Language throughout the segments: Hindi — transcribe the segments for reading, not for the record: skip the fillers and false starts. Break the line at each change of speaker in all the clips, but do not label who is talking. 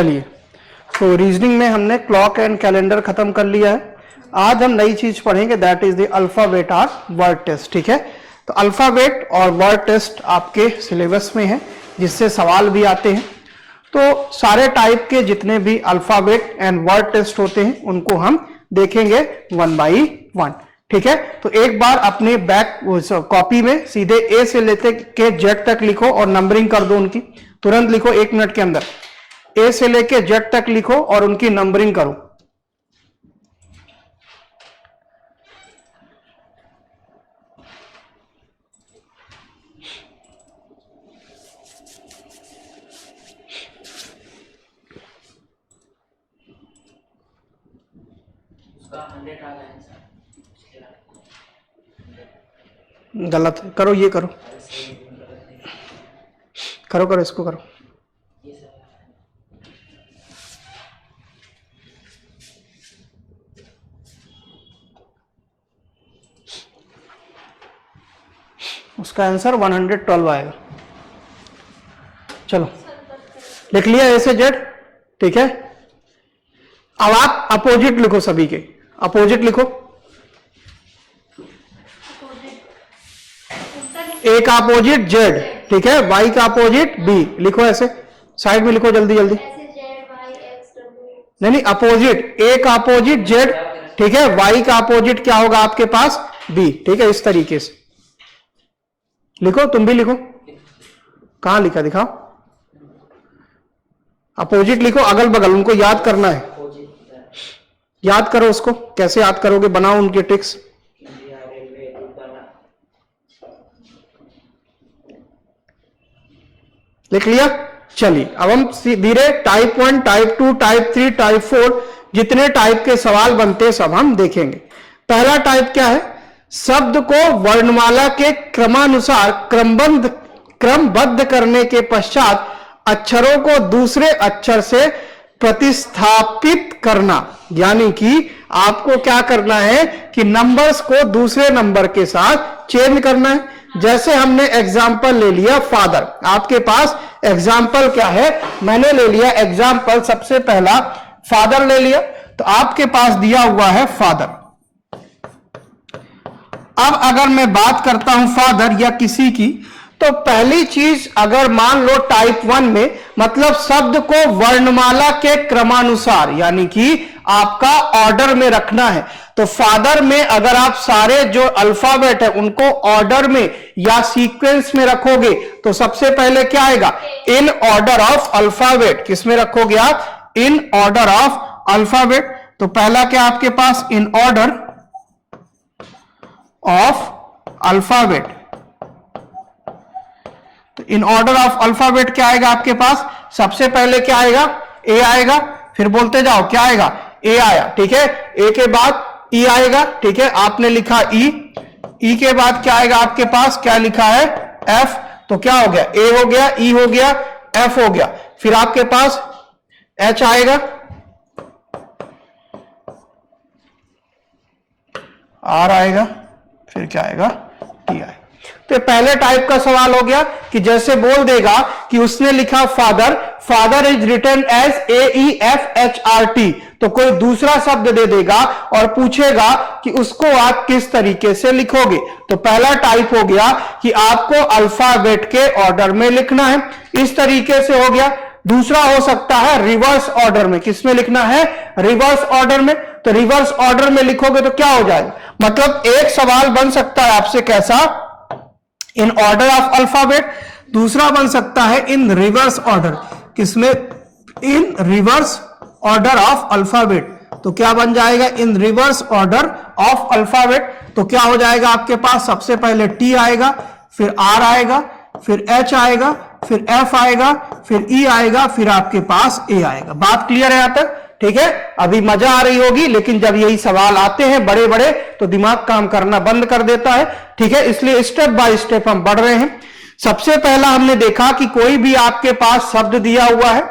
चलिए, तो रीजनिंग में हमने क्लॉक एंड कैलेंडर खत्म कर लिया है। आज हम नई चीज पढ़ेंगे, दैट इज द अल्फाबेट और वर्ड टेस्ट। ठीक है, तो अल्फाबेट और वर्ड टेस्ट आपके सिलेबस में है, जिससे सवाल भी आते हैं। तो सारे टाइप के जितने भी अल्फाबेट एंड वर्ड टेस्ट होते हैं उनको हम देखेंगे वन बाई वन। ठीक है, तो एक बार अपने बैक कॉपी में सीधे ए से लेते के जेड तक लिखो और नंबरिंग कर दो उनकी। तुरंत लिखो, 1 मिनट के अंदर ए से लेके जेड तक लिखो और उनकी नंबरिंग करो। गलत है, करो, ये करो, करो करो, इसको करो। उसका आंसर 112 आएगा। चलो, लिख लिया ए से जेड। ठीक है, अब आप अपोजिट लिखो, सभी के अपोजिट लिखो। ए का अपोजिट जेड, ठीक है, वाई का अपोजिट बी। लिखो ऐसे, साइड में लिखो, जल्दी जल्दी। नहीं, अपोजिट, ए का अपोजिट जेड, ठीक है, वाई का अपोजिट क्या होगा आपके पास, बी। ठीक है, इस तरीके से लिखो। तुम भी लिखो, कहां लिखा दिखाओ। अपोजिट लिखो, अगल बगल, उनको याद करना है। याद करो उसको, कैसे याद करोगे, बनाओ उनके ट्रिक्स। लिख लिया। चलिए, अब हम धीरे टाइप 1, टाइप 2, टाइप 3, टाइप 4 जितने टाइप के सवाल बनते हैं सब हम देखेंगे। पहला टाइप क्या है, शब्द को वर्णमाला के क्रमानुसार क्रमबद्ध करने के पश्चात अक्षरों को दूसरे अक्षर से प्रतिस्थापित करना। यानी कि आपको क्या करना है कि नंबर्स को दूसरे नंबर के साथ चेंज करना है। जैसे हमने एग्जाम्पल ले लिया फादर, आपके पास एग्जाम्पल क्या है, मैंने ले लिया एग्जाम्पल, सबसे पहला फादर ले लिया, तो आपके पास दिया हुआ है फादर। अब अगर मैं बात करता हूं फादर या किसी की, तो पहली चीज अगर मान लो टाइप 1 में, मतलब शब्द को वर्णमाला के क्रमानुसार यानी कि आपका ऑर्डर में रखना है। तो फादर में अगर आप सारे जो अल्फाबेट है उनको ऑर्डर में या सीक्वेंस में रखोगे तो सबसे पहले क्या आएगा, इन ऑर्डर ऑफ अल्फाबेट। किसमें रखोगे आप, इन ऑर्डर ऑफ अल्फाबेट। तो पहला क्या आपके पास, इन ऑर्डर ऑफ अल्फाबेट। तो इन ऑर्डर ऑफ अल्फाबेट क्या आएगा आपके पास, सबसे पहले क्या आएगा, ए आएगा, फिर बोलते जाओ क्या आएगा, ए आया, ठीक है, ए के बाद ई आएगा, ठीक है, आपने लिखा ई के बाद क्या आएगा आपके पास, क्या लिखा है, एफ। तो क्या हो गया, ए हो गया, ई हो गया, एफ हो गया, फिर आपके पास एच आएगा, आर आएगा, फिर क्या आएगा, टी आएगा। तो पहले टाइप का सवाल हो गया कि जैसे बोल देगा कि उसने लिखा father, father is written as AEFHRT, तो कोई दूसरा शब्द दे देगा और पूछेगा कि उसको आप किस तरीके से लिखोगे। तो पहला टाइप हो गया कि आपको अल्फाबेट के ऑर्डर में लिखना है, इस तरीके से हो गया। दूसरा हो सकता है रिवर्स ऑर्डर में, किसमें लिखना है, रिवर्स ऑर्डर में। तो रिवर्स ऑर्डर में लिखोगे तो क्या हो जाएगा, मतलब एक सवाल बन सकता है आपसे कैसा, इन ऑर्डर ऑफ अल्फाबेट, दूसरा बन सकता है इन रिवर्स ऑर्डर। किसमें, इन रिवर्स ऑर्डर ऑफ अल्फाबेट। तो क्या बन जाएगा, इन रिवर्स ऑर्डर ऑफ अल्फाबेट। तो क्या हो जाएगा आपके पास, सबसे पहले टी आएगा, फिर आर आएगा, फिर एच आएगा, फिर एफ आएगा, फिर ई आएगा, फिर आपके पास ए आएगा। बात क्लियर है यहां तक, ठीक है। अभी मजा आ रही होगी, लेकिन जब यही सवाल आते हैं बड़े बड़े तो दिमाग काम करना बंद कर देता है, ठीक है। इसलिए स्टेप बाय स्टेप हम बढ़ रहे हैं। सबसे पहला हमने देखा कि कोई भी आपके पास शब्द दिया हुआ है,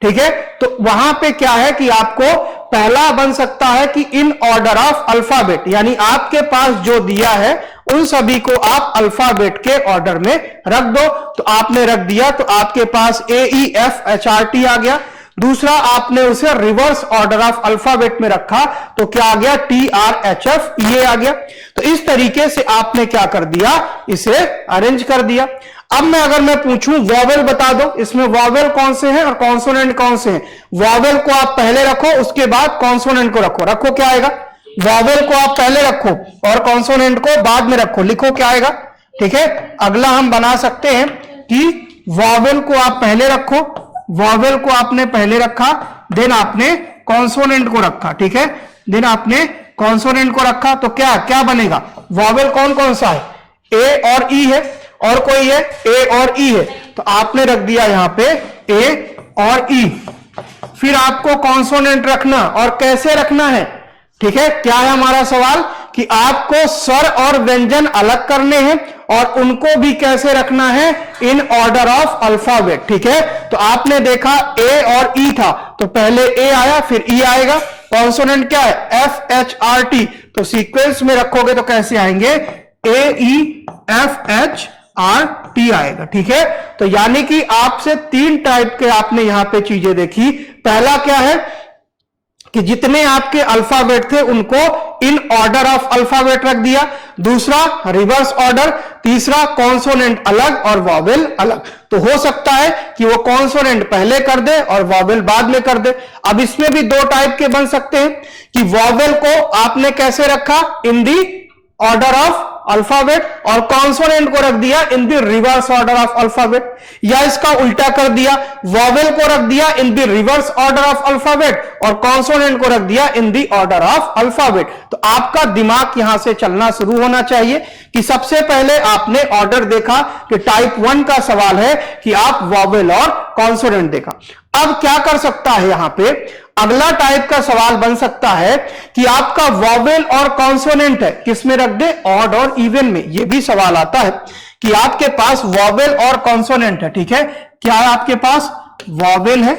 ठीक है, तो वहां पे क्या है कि आपको पहला बन सकता है कि इन ऑर्डर ऑफ अल्फाबेट, यानी आपके पास जो दिया है उन सभी को आप अल्फाबेट के ऑर्डर में रख दो। तो आपने रख दिया, तो आपके पास AEFHRT आ गया। दूसरा आपने उसे रिवर्स ऑर्डर ऑफ अल्फाबेट में रखा तो क्या आ गया, TRHF, ये आ गया। तो इस तरीके से आपने क्या कर दिया, इसे अरेंज कर दिया। अब मैं अगर मैं पूछूं वॉवेल बता दो, इसमें वॉवेल कौन से हैं और कॉन्सोनेंट कौन से हैं। वॉवेल को आप पहले रखो, उसके बाद कॉन्सोनेंट को रखो। रखो, क्या आएगा, वॉवेल को आप पहले रखो और कॉन्सोनेंट को बाद में रखो, लिखो क्या आएगा। ठीक है, अगला हम बना सकते हैं कि वॉवेल को आप पहले रखो, वॉवेल को आपने पहले रखा, देन आपने कॉन्सोनेंट को रखा। ठीक है, देन आपने कॉन्सोनेंट को रखा तो क्या क्या बनेगा, वॉवेल कौन कौन सा है, ए और ई है, और कोई है, ए और ई है, तो आपने रख दिया यहां पे ए और ई। फिर आपको कॉन्सोनेंट रखना, और कैसे रखना है। ठीक है, क्या है हमारा सवाल कि आपको स्वर और व्यंजन अलग करने हैं और उनको भी कैसे रखना है, इन ऑर्डर ऑफ अल्फाबेट। ठीक है, तो आपने देखा ए और ई था तो पहले ए आया फिर ई आएगा। कॉन्सोनेंट क्या है, FHRT, तो सीक्वेंस में रखोगे तो कैसे आएंगे, AEFHRT आएगा। ठीक है, तो यानी कि आपसे 3 टाइप के आपने यहां पे चीजें देखी। पहला क्या है कि जितने आपके अल्फाबेट थे उनको इन ऑर्डर ऑफ अल्फाबेट रख दिया, दूसरा रिवर्स ऑर्डर, तीसरा कॉन्सोनेंट अलग और वॉवेल अलग। तो हो सकता है कि वो कॉन्सोनेंट पहले कर दे और वॉवेल बाद में कर दे। अब इसमें भी 2 टाइप के बन सकते हैं कि वॉवेल को आपने कैसे रखा, इन दी ऑर्डर ऑफ अल्फाबेट, और कॉन्सोनेंट को रख दिया in the reverse order of alphabet, या इसका उल्टा कर दिया, वॉवेल को रख दिया in the reverse order of alphabet और कॉन्सोनेंट को रख दिया in the order of alphabet. तो आपका दिमाग यहां से चलना शुरू होना चाहिए कि सबसे पहले आपने ऑर्डर देखा कि टाइप 1 का सवाल है कि आप वॉवेल और कॉन्सोनेंट देखा। अब क्या कर सकता है, यहां पे अगला टाइप का सवाल बन सकता है कि आपका वॉवेल और कॉन्सोनेंट है, किसमें रख दे, ऑड और इवन में। यह भी सवाल आता है कि आपके पास वॉवेल और कॉन्सोनेंट है। ठीक है, क्या है, आपके पास वॉवेल है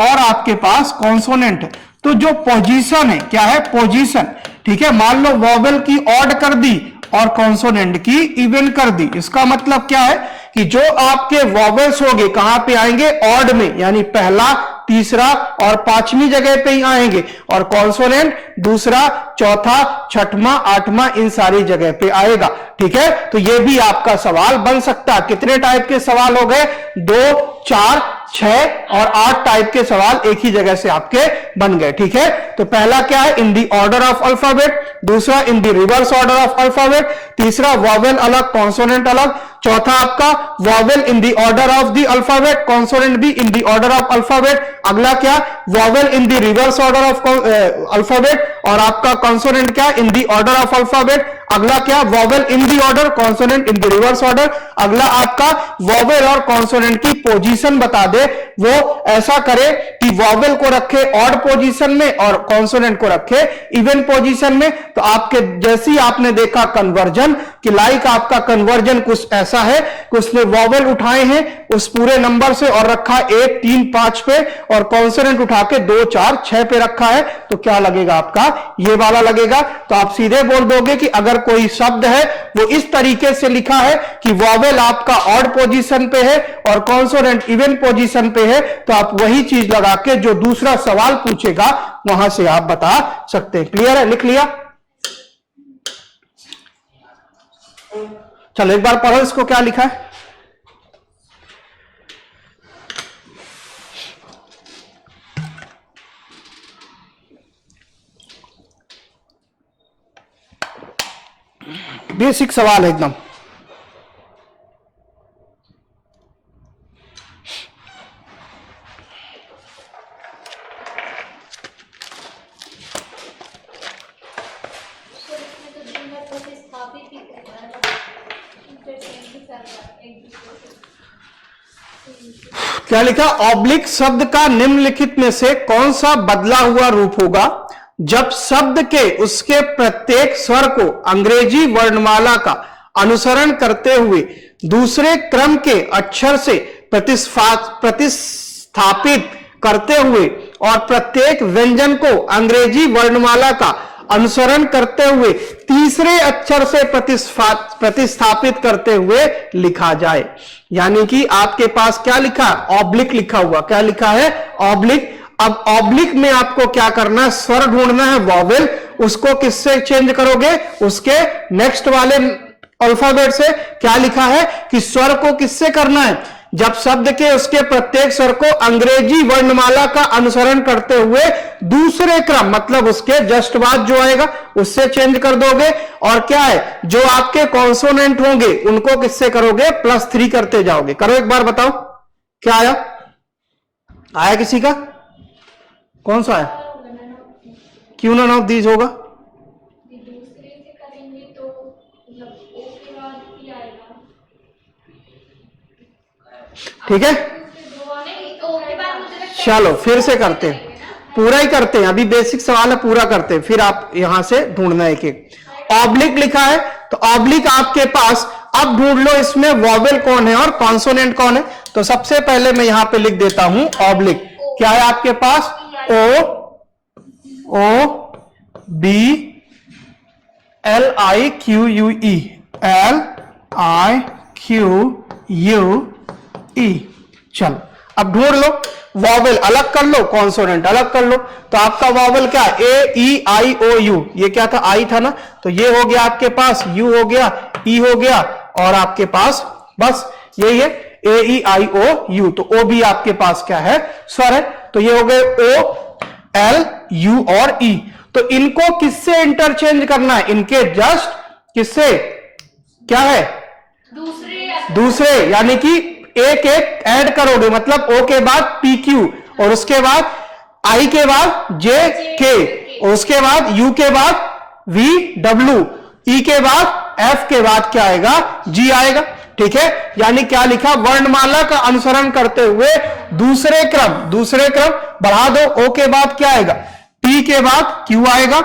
और आपके पास कॉन्सोनेंट है, तो जो पोजीशन है, क्या है, पोजीशन। ठीक है, मान लो वॉवेल की ऑड कर दी और कॉन्सोनेंट की इवन कर दी। इसका मतलब क्या है कि जो आपके वॉवेल्स होंगे कहां पे आएंगे, ऑड में, यानी पहला, तीसरा और 5वीं जगह पे ही आएंगे, और कॉन्सोनेंट दूसरा, चौथा, 6वां, 8वां इन सारी जगह पे आएगा। ठीक है, तो ये भी आपका सवाल बन सकता है। कितने टाइप के सवाल हो गए, 2, 4, 6 और 8 टाइप के सवाल एक ही जगह से आपके बन गए। ठीक है, तो पहला क्या है, इन दी ऑर्डर ऑफ अल्फाबेट, दूसरा इन दी रिवर्स ऑर्डर ऑफ अल्फाबेट, तीसरा वॉवेल अलग कॉन्सोनेंट अलग, चौथा आपका vowel in the order of the alphabet, consonant भी इन दी ऑर्डर ऑफ अल्फाबेट। अगला क्या, vowel in the reverse order of alphabet, और आपका कॉन्सोनेंट क्या, इन दी ऑर्डर ऑफ अल्फाबेट। अगला क्या, vowel in the order, consonant in the reverse order. अगला आपका वॉवेल और कॉन्सोनेंट की पोजीशन बता दे, वो ऐसा करे कि वॉवेल को रखे ऑड पोजीशन में और कॉन्सोनेंट को रखे इवन पोजीशन में। तो आपके जैसी आपने देखा कन्वर्जन कि लाइक आपका कन्वर्जन कुछ ऐसा है कि उसने वॉवेल उठाए हैं उस पूरे नंबर से और रखा 1, 3, 5 पे, और कॉन्सोनेंट उठा के 2, 4, 6 पे रखा है, तो क्या लगेगा आपका, ये वाला लगेगा। तो आप सीधे बोल दोगे कि अगर कोई शब्द है वो इस तरीके से लिखा है कि वॉवेल आपका ऑड पोजीशन पे है और कॉन्सोनेंट इवन पोजीशन पे है, तो आप वही चीज लगा के जो दूसरा सवाल पूछेगा वहां से आप बता सकते हैं। क्लियर है, लिख लिया। चलो एक बार पढ़ो इसको, क्या लिखा है। बेसिक सवाल है एकदम। क्या लिखा, ऑब्लिक शब्द का निम्नलिखित में से कौन सा बदला हुआ रूप होगा जब शब्द के उसके प्रत्येक स्वर को अंग्रेजी वर्णमाला का अनुसरण करते हुए दूसरे क्रम के अक्षर से प्रतिस्थापित करते हुए और प्रत्येक व्यंजन को अंग्रेजी वर्णमाला का अनुसरण करते हुए तीसरे अक्षर से प्रतिस्थापित करते हुए लिखा जाए। यानी कि आपके पास क्या लिखा, ऑब्लिक लिखा हुआ, क्या लिखा है, ऑब्लिक। अब ऑब्लिक में आपको क्या करना है, स्वर ढूंढना है, वॉवेल। उसको किससे चेंज करोगे, उसके नेक्स्ट वाले अल्फाबेट से। क्या लिखा है कि स्वर को किससे करना है, जब शब्द के उसके प्रत्येक स्वर को अंग्रेजी वर्णमाला का अनुसरण करते हुए दूसरे क्रम, मतलब उसके जस्ट बाद जो आएगा उससे चेंज कर दोगे। और क्या है, जो आपके कॉन्सोनेंट होंगे उनको किससे करोगे, +3 करते जाओगे। करो एक बार, बताओ क्या आया, आया किसी का, कौन सा आया, क्यों नन ऑफ दीज होगा, ठीक है। चलो फिर से करते हैं, पूरा ही करते हैं, अभी बेसिक सवाल है, पूरा करते हैं, फिर आप यहां से ढूंढना एक एक। ऑब्लिक लिखा है तो ऑब्लिक आपके पास, अब ढूंढ लो इसमें वॉवेल कौन है और कॉन्सोनेंट कौन है। तो सबसे पहले मैं यहां पे लिख देता हूं ऑब्लिक। क्या है आपके पास, O B L I Q U E, L I Q U E। चलो अब ढूंढ लो, वॉवेल अलग कर लो, कॉन्सोनेंट अलग कर लो। तो आपका वॉवेल क्या, A-E-I-O-U, ये क्या था, आई था ना, तो ये हो गया आपके पास, U हो गया, E हो गया, और आपके पास बस यही है A-E-I-O-U। तो O भी आपके पास क्या है, स्वर है। तो ये हो गए O-L-U और E। तो इनको किससे इंटरचेंज करना है, इनके जस्ट किससे, क्या है, दूसरे, यानी कि एक एक ऐड करोगे, मतलब O के बाद PQ, और उसके बाद I के बाद JK, और उसके बाद U के बाद VW, E के बाद F के बाद क्या आएगा, G आएगा। ठीक है, यानी क्या लिखा, वर्णमाला का अनुसरण करते हुए दूसरे क्रम बढ़ा दो। O के बाद क्या आएगा, T के बाद Q आएगा,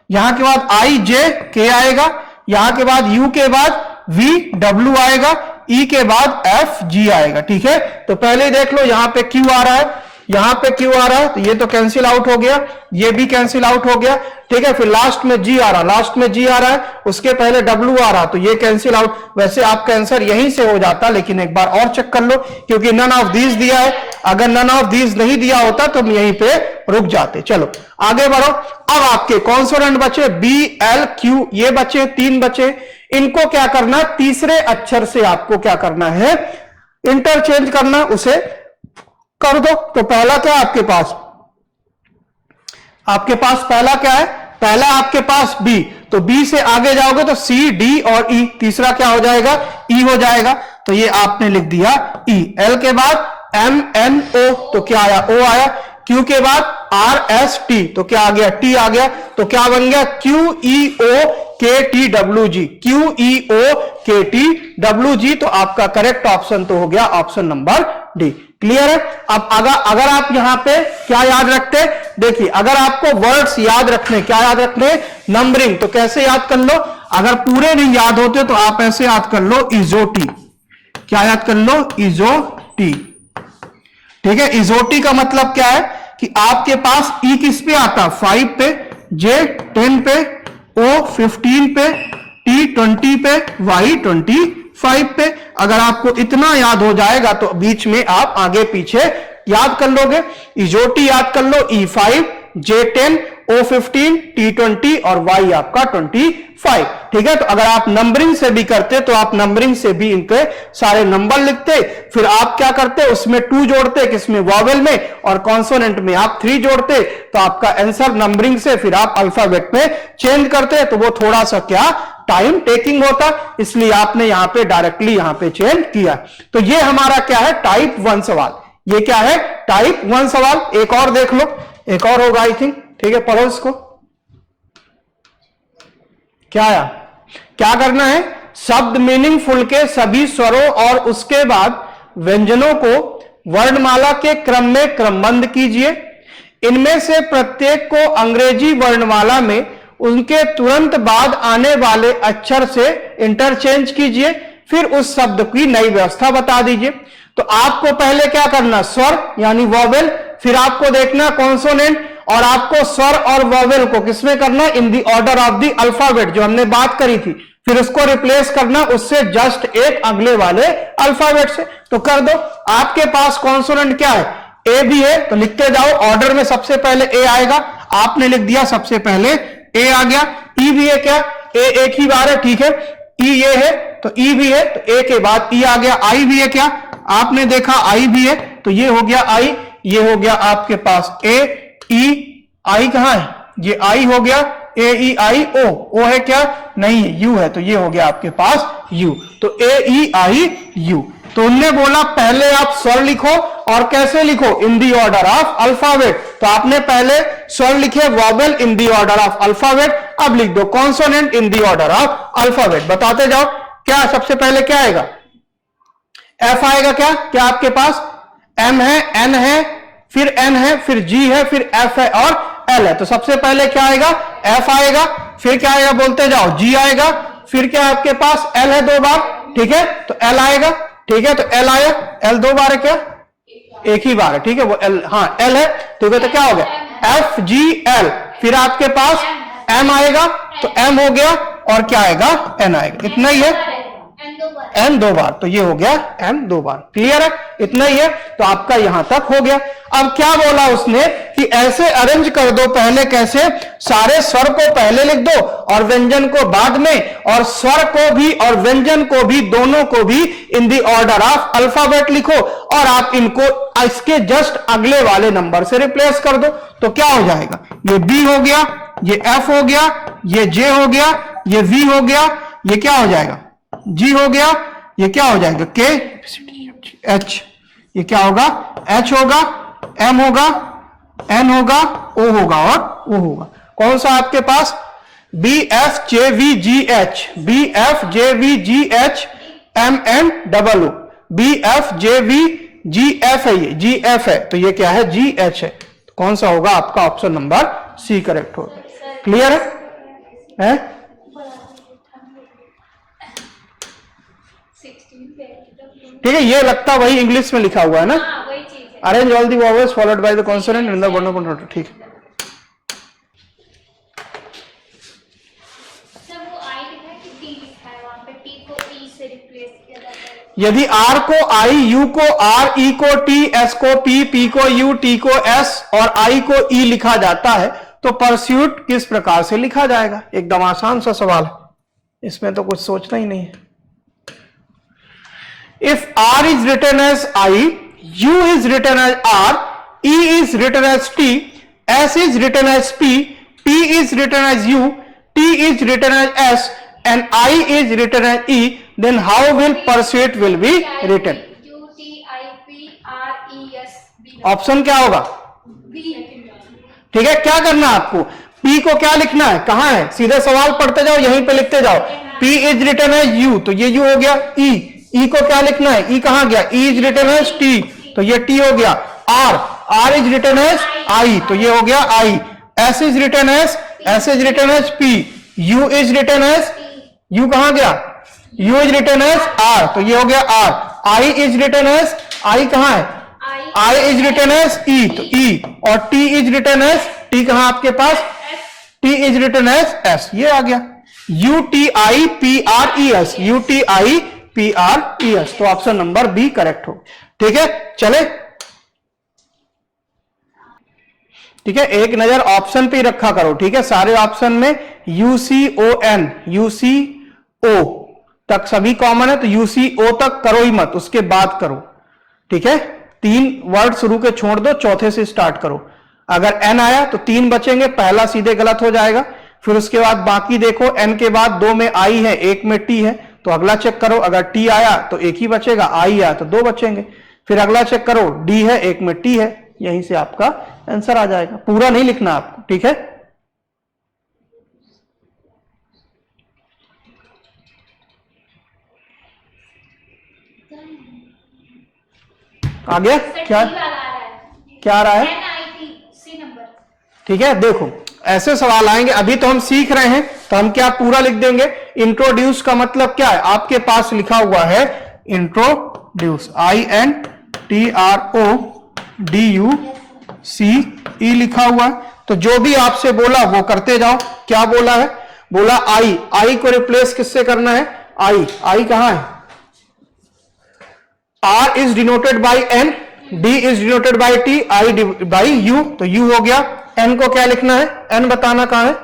यहां के बाद I J K आएगा, यहां के बाद U के बाद VW आएगा, E के बाद F G आएगा। ठीक है, तो पहले देख लो, यहां पे Q आ रहा है, यहां पे Q आ रहा है, तो ये तो कैंसिल आउट हो गया, ये भी कैंसिल आउट हो गया। ठीक है, फिर लास्ट में G आ रहा है, उसके पहले W आ रहा, तो ये कैंसिल आउट। वैसे आपका आंसर यहीं से हो जाता, लेकिन एक बार और चेक कर लो, क्योंकि नन ऑफ दीज दिया है। अगर नन ऑफ दीज नहीं दिया होता तो हम यहीं पे रुक जाते। चलो आगे बढ़ो। अब आपके कॉन्सोनेंट बचे B-L-Q, ये बचे, 3 बचे। इनको क्या करना, तीसरे अक्षर से आपको क्या करना है, इंटरचेंज करना, उसे कर दो। तो पहला क्या है आपके पास पहला क्या है, पहला आपके पास B, तो B से आगे जाओगे तो C, D और E, तीसरा क्या हो जाएगा, E हो जाएगा। तो ये आपने लिख दिया E। L के बाद M N O, तो क्या आया, O आया। Q के बाद R S T, तो क्या आ गया, T आ गया। तो क्या बन गया, Q E O K T W G, Q E O K T W G। तो आपका करेक्ट ऑप्शन तो हो गया ऑप्शन नंबर डी। क्लियर है। अब अगर आप यहां पे क्या याद रखते, देखिए अगर आपको वर्ड्स याद रखने, क्या याद रखने, नंबरिंग, तो कैसे याद कर लो, अगर पूरे नहीं याद होते तो आप ऐसे याद कर लो, इजोटी। क्या याद कर लो, इजोटी। ठीक है, इजोटी का मतलब क्या है कि आपके पास ई किस पे आता, 5 पे, जे 10 पे, ओ 15 पे, टी 20 पे, वाई 25 पे। अगर आपको इतना याद हो जाएगा तो बीच में आप आगे पीछे याद कर लोगे। इजोटी याद कर लो, E5, J10, O15, T20 और Y आपका 25। ठीक है, तो अगर आप नंबरिंग से भी करते तो आप नंबरिंग से भी इनके सारे नंबर लिखते, फिर आप क्या करते, उसमें 2 जोड़ते, किसमें, वॉवेल में, और कॉन्सोनेंट में आप 3 जोड़ते, तो आपका आंसर नंबरिंग से फिर आप अल्फाबेट में चेंज करते, तो वो थोड़ा सा क्या टाइम टेकिंग होता, इसलिए आपने यहां पे डायरेक्टली यहां पे चेंज किया। तो ये हमारा क्या है, टाइप 1 सवाल। ये क्या है, टाइप 1 सवाल। एक और देख लो, एक और होगा आई थिंक। ठीक है, पढ़ो इसको। क्या आया, क्या करना है, शब्द मीनिंगफुल के सभी स्वरों और उसके बाद व्यंजनों को वर्णमाला के क्रम में क्रमबद्ध कीजिए। इनमें से प्रत्येक को अंग्रेजी वर्णमाला में उनके तुरंत बाद आने वाले अक्षर से इंटरचेंज कीजिए, फिर उस शब्द की नई व्यवस्था बता दीजिए। तो आपको पहले क्या करना, स्वर यानी वॉवेल, फिर आपको देखना कॉन्सोनेंट, और आपको स्वर और वॉवेल को किसमें करना, in the order of the alphabet, जो हमने बात करी थी, फिर उसको रिप्लेस करना उससे जस्ट एक अगले वाले अल्फाबेट से। तो कर दो। आपके पास कॉन्सोनेंट क्या है, ए भी है, तो लिखते जाओ, ऑर्डर में सबसे पहले ए आएगा, आपने लिख दिया सबसे पहले ए आ गया। ई भी है क्या, ए एक ही बार है, ठीक है, ई ये है तो ई भी है, तो ए के बाद ई आ गया। आई भी है क्या, आपने देखा आई भी है, तो ये हो गया आई, ये हो गया आपके पास ए ई, आई कहां है, ये आई हो गया, ए ई आई ओ है क्या, नहीं है, यू है, तो ये हो गया आपके पास यू, तो ए ई आई यू। तो उनने बोला पहले आप स्वर लिखो, और कैसे लिखो, इन दी ऑर्डर ऑफ अल्फाबेट, तो आपने पहले स्वर लिखे vowel in the order of alphabet, अब लिख दो consonant in the order of alphabet. बताते जाओ, क्या सबसे पहले क्या आएगा, एफ आएगा क्या, क्या आपके पास एम है, एन है, फिर एन है, फिर जी है, फिर एफ है और एल है। तो सबसे पहले क्या आएगा, एफ आएगा, फिर क्या आएगा, बोलते जाओ, जी आएगा, फिर क्या आपके पास एल है दो बार, ठीक है, तो एल आएगा, ठीक है, तो एल आया, एल दो बार है क्या, एक ही बार है, ठीक है, वो एल, हाँ एल है, ठीक है, तो क्या हो गया एफ जी एल, फिर आपके पास एम आएगा, तो एम हो गया, और क्या आएगा, एन आएगा, इतना ही है, एन दो बार, तो ये हो गया एन दो बार। क्लियर है, इतना ही है, तो आपका यहां तक हो गया। अब क्या बोला उसने कि ऐसे अरेंज कर दो, पहले कैसे, सारे स्वर को पहले लिख दो और व्यंजन को बाद में, और स्वर को भी और व्यंजन को भी, दोनों को भी इन दी ऑर्डर ऑफ अल्फाबेट लिखो, और आप इनको इसके जस्ट अगले वाले नंबर से रिप्लेस कर दो। तो क्या हो जाएगा, ये बी हो गया, ये एफ हो गया, ये जे हो गया, ये वी हो गया, ये क्या हो जाएगा, जी हो गया, ये क्या हो जाएगा, के, एच, ये क्या होगा, एच होगा, एम होगा, एन होगा, ओ होगा और ओ होगा। कौन सा आपके पास, B F J V G H, B F J V G H, M N double O, B F J V G F है, ये जी एफ है, तो ये क्या है, जी एच है। तो कौन सा होगा आपका, ऑप्शन नंबर सी करेक्ट होगा। क्लियर है? ठीक है, ये लगता वही इंग्लिश में लिखा हुआ है ना, वही चीज है, arrange all the vowels followed by the consonant in the word, ठीक है। यदि आर को आई, यू को आर, ई को टी, एस को पी, पी को यू, टी को एस और आई को ई लिखा जाता है, तो परस्यूट किस प्रकार से लिखा जाएगा, एकदम आसान सा सवाल है, इसमें तो कुछ सोचना ही नहीं है। If R is written as I, U is written as R, E is written as T, S is written as P, P is written as U, T is written as S, and I is written as E, then how will pursuit will be written? U, T, I, P, R, E, S, B. Option क्या होगा, ठीक है। क्या करना है आपको, P को क्या लिखना है, कहां है, सीधे सवाल पढ़ते जाओ, यहीं पे लिखते जाओ, P is written as U, तो ये U हो गया, ई को क्या लिखना है, ई कहां गया, E is written as T, तो ये टी हो गया, R is written as I, तो ये हो गया I, S is written as P, U is written as, U कहां गया, U is written as R, तो ये हो गया R, I is written as, I कहां है, I is written as E, तो ई, और T is written as, T कहां आपके पास, T is written as S, ये आ गया, U T I P R E S, U T I P R E S, तो ऑप्शन नंबर बी करेक्ट हो। ठीक है, चले, ठीक है, एक नजर ऑप्शन पे रखा करो, ठीक है, सारे ऑप्शन में यूसीओएन, यूसीओ तक सभी कॉमन है, तो यूसीओ तक करो ही मत, उसके बाद करो, ठीक है, 3 वर्ड शुरू के छोड़ दो, चौथे से स्टार्ट करो। अगर एन आया तो 3 बचेंगे, पहला सीधे गलत हो जाएगा, फिर उसके बाद बाकी देखो, एन के बाद 2 में आई है, 1 में टी है, तो अगला चेक करो, अगर टी आया तो 1 ही बचेगा, आई आया तो 2 बचेंगे, फिर अगला चेक करो, डी है, 1 में टी है, यहीं से आपका आंसर आ जाएगा। पूरा नहीं लिखना आपको, ठीक है। आ गया, क्या क्या आ रहा है, ठीक है। देखो ऐसे सवाल आएंगे, अभी तो हम सीख रहे हैं, तो हम क्या पूरा लिख देंगे। इंट्रोड्यूस का मतलब क्या है, आपके पास लिखा हुआ है इंट्रोड्यूस, INTRODUCE लिखा हुआ है, तो जो भी आपसे बोला वो करते जाओ। क्या बोला है? बोला आई, आई को रिप्लेस किससे करना है? आई, आई कहां है? R is denoted by N, D is denoted by T, I by U, तो यू हो गया। एन को क्या लिखना है? एन बताना कहां है?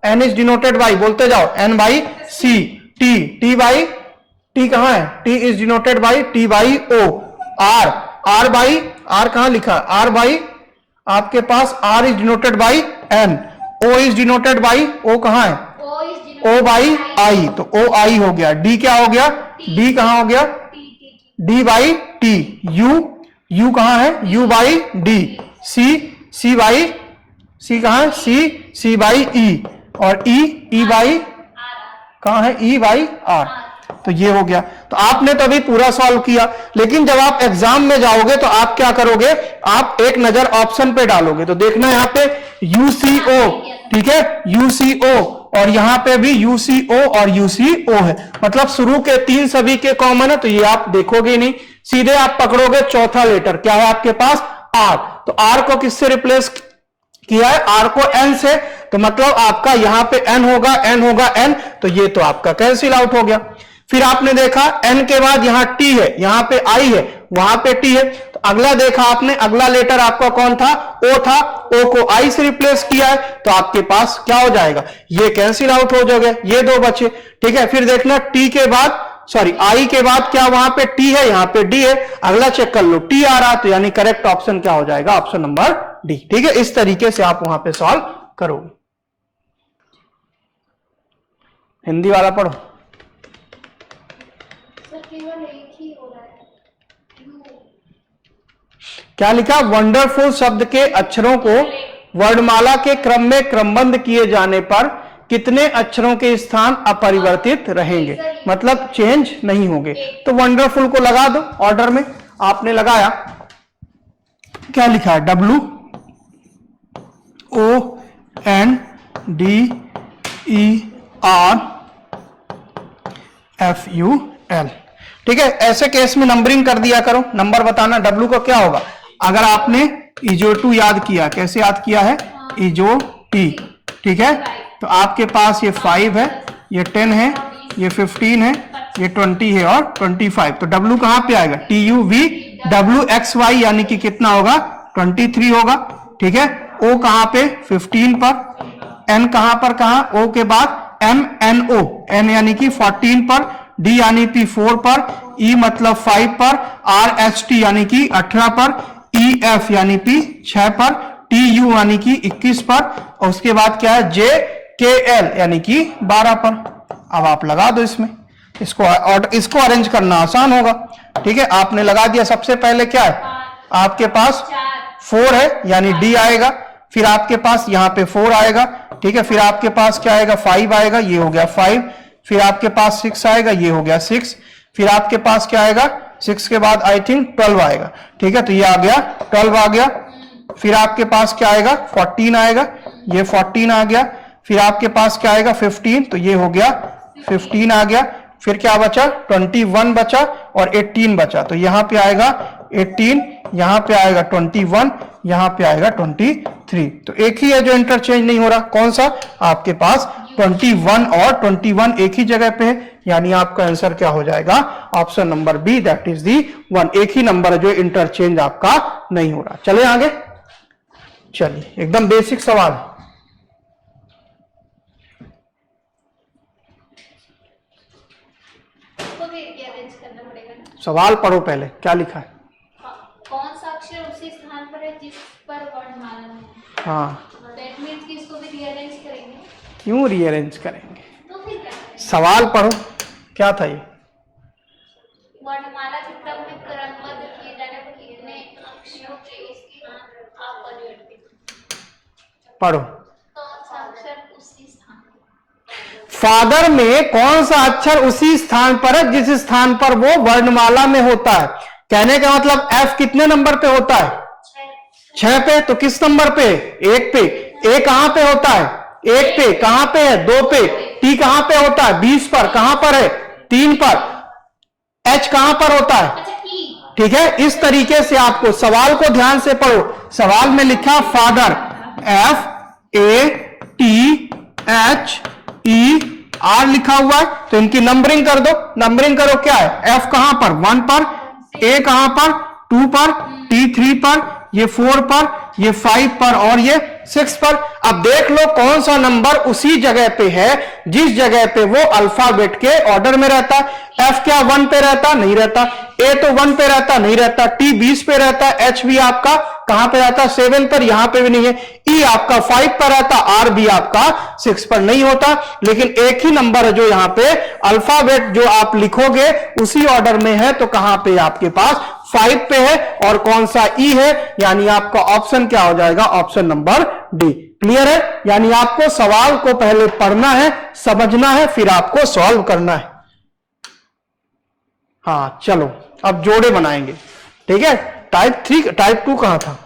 एन इज डिनोटेड बाई, बोलते जाओ, N by C, T, T by, T कहां है? T is denoted by T by O, R, R by, R कहां लिखा? आर बाई, आपके पास R is denoted by N, O is denoted by, O कहां है? ओ बाई आई, तो ओ आई हो गया। डी क्या हो गया? डी कहां हो गया? D by T, U, U कहां है? U by D, C, C by, C कहां है? सी, सी बाई ई, और ई, ई बाई कहां है? ई बाई आर, तो ये हो गया। तो आपने तो अभी पूरा सॉल्व किया, लेकिन जब आप एग्जाम में जाओगे तो आप क्या करोगे? आप एक नजर ऑप्शन पे डालोगे, तो देखना यहां पे यूसीओ, ठीक है, यूसीओ, और यहां पे भी यूसीओ और यूसीओ है, मतलब शुरू के तीन सभी के कॉमन है, तो ये आप देखोगे नहीं, सीधे आप पकड़ोगे चौथा लेटर, क्या है आपके पास? आर। तो आर को किससे रिप्लेस किया है? आर को एन से, तो मतलब आपका यहां पे एन होगा, एन होगा, एन, तो ये तो आपका कैंसिल आउट हो गया। फिर आपने देखा एन के बाद यहां टी है, यहां पे आई है, वहां पे टी है, तो अगला देखा आपने, अगला लेटर आपका कौन था? ओ था, ओ को आई से रिप्लेस किया है, तो आपके पास क्या हो जाएगा? ये कैंसिल आउट हो जाएगा, ये दो बचे, ठीक है। फिर देखना टी के बाद, सॉरी आई के बाद क्या वहां पे टी है, यहां पे डी है, अगला चेक कर लो, टी आ रहा, तो यानी करेक्ट ऑप्शन क्या हो जाएगा? ऑप्शन नंबर डी, ठीक है। इस तरीके से आप वहां पे सॉल्व करोगे। हिंदी वाला पढ़ो। क्या लिखा? वंडरफुल शब्द के अक्षरों को वर्णमाला के क्रम में क्रमबद्ध किए जाने पर कितने अक्षरों के स्थान अपरिवर्तित रहेंगे, मतलब चेंज नहीं होंगे। तो वंडरफुल को लगा दो ऑर्डर में, आपने लगाया, क्या लिखा है? W O N D E R F U L, ठीक है। ऐसे केस में नंबरिंग कर दिया करो, नंबर बताना। डब्ल्यू को क्या होगा? अगर आपने इजो टू याद किया, कैसे याद किया है? इजो टी, ठीक है, तो आपके पास ये 5 है, ये 10 है, ये 15 है, ये 20 है और 25, तो डब्ल्यू कहां पे आएगा? T U V W X Y, यानी कि कितना होगा? 23 होगा, ठीक है। ओ कहां पे? 15 पर, एन कहां पर? कहां? ओ के बाद एम एन ओ, एन यानी कि 14 पर, डी यानी कि 4 पर, ई मतलब 5 पर, आर एच टी यानी कि 18 पर, ई एफ यानी कि 6 पर, टी यू यानी कि 21 पर, और उसके बाद क्या है? जे के एल यानी कि 12 पर। अब आप लगा दो इसमें, इसको अरेंज करना आसान होगा, ठीक है। आपने लगा दिया, सबसे पहले क्या है आपके पास? 4 है, यानी डी आएगा, फिर आपके पास यहां पे 4 आएगा, ठीक है, फिर आपके पास क्या आएगा? 5 आएगा, ये हो गया 5, फिर आपके पास 6 आएगा, ये हो गया 6, फिर आपके पास क्या आएगा? 6 के बाद आई थिंक 12 आएगा, ठीक है, तो ये आ गया 12 आ गया। फिर आपके पास क्या आएगा? 14 आएगा, ये 14 आ गया, फिर आपके पास क्या आएगा? 15, तो ये हो गया 15 आ गया, फिर क्या बचा? 21 बचा और 18 बचा, तो यहां पे आएगा 18, यहां पे आएगा 21, यहां पे आएगा 23, तो एक ही है जो इंटरचेंज नहीं हो रहा, कौन सा? आपके पास 21 और 21 एक ही जगह पे है, यानी आपका आंसर क्या हो जाएगा? Option number B, that is the 1, एक ही नंबर है जो इंटरचेंज आपका नहीं हो रहा। चले आगे, चलिए एकदम बेसिक सवाल, सवाल पढ़ो पहले, क्या लिखा है?
कौन सा अक्षर उसी स्थान पर है जिस पर वर्णमाला है?
हाँ,
दैट मींस कि इसको भी रीअरेंज करेंगे।
क्यों रीअरेंज करेंगे?
तो फिर क्या?
सवाल पढ़ो, क्या था ये?
वर्णमाला के क्रम में क्रमबद्ध किए जाने पर कितने अक्षरों के स्थान अपरिवर्तित?
पढ़ो।
कौन सा अक्षर उसी स्थान?
फादर में कौन सा अक्षर उसी स्थान पर है जिस स्थान पर वो वर्णमाला में होता है? कहने का मतलब एफ कितने नंबर पे होता है? 6 पे, तो किस नंबर पे? 1 पे। ए कहां पे होता है? 1 पे, कहां पे है? 2 पे। टी कहां पे होता है? 20 पर, कहां पर है? 3 पर। एच कहां पर होता है? ठीक है, इस तरीके से आपको सवाल को ध्यान से पढ़ो। सवाल में लिखा फादर, एफ ATHER लिखा हुआ है, तो इनकी नंबरिंग कर दो। नंबरिंग करो, क्या है, F कहां पर, 1 पर, A कहां पर, 2 पर, T 3 पर, ये 4 पर, ये 5 पर और ये 6 पर। अब देख लो कौन सा नंबर उसी जगह पे है जिस जगह पे वो अल्फाबेट के ऑर्डर में रहता है। F क्या 1 पे रहता, नहीं रहता। A तो 1 पे रहता, नहीं रहता। T 20 पे रहता, H भी आपका कहां पे रहता, 7 पर, यहां पे भी नहीं है। E आपका 5 पर रहता, R भी आपका 6 पर नहीं होता। लेकिन एक ही नंबर है जो यहां पे अल्फाबेट जो आप लिखोगे उसी ऑर्डर में है, तो कहां पे आपके पास 5 पे है, और कौन सा E है, यानी आपका ऑप्शन क्या हो जाएगा, ऑप्शन नंबर डी। क्लियर है, यानी आपको सवाल को पहले पढ़ना है, समझना है, फिर आपको सॉल्व करना है। हाँ चलो अब जोड़े बनाएंगे, ठीक है। टाइप 3, टाइप 2 कहां था,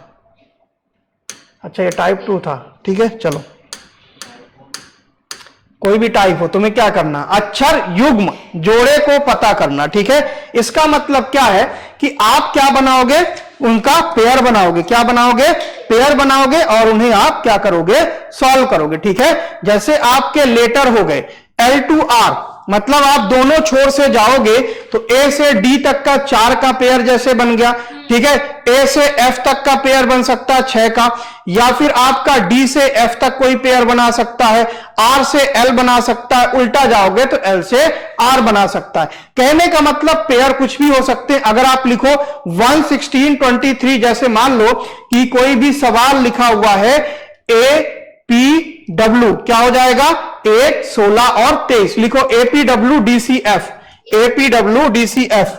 अच्छा ये टाइप 2 था, ठीक है। चलो कोई भी टाइप हो, तुम्हें क्या करना, अक्षर युग्म जोड़े को पता करना, ठीक है। इसका मतलब क्या है कि आप क्या बनाओगे, उनका पेयर बनाओगे। क्या बनाओगे, पेयर बनाओगे, और उन्हें आप क्या करोगे, सॉल्व करोगे, ठीक है। जैसे आपके लेटर हो गए L to R, मतलब आप दोनों छोर से जाओगे तो A से D तक का 4 का पेयर जैसे बन गया, ठीक है। A से F तक का पेयर बन सकता है 6 का, या फिर आपका D से F तक कोई पेयर बना सकता है, R से L बना सकता है, उल्टा जाओगे तो L से R बना सकता है। कहने का मतलब पेयर कुछ भी हो सकते हैं। अगर आप लिखो 1, 16, 23, जैसे मान लो कि कोई भी सवाल लिखा हुआ है APW, क्या हो जाएगा, 1, 16 और 23, लिखो APW DCF, APW DCF,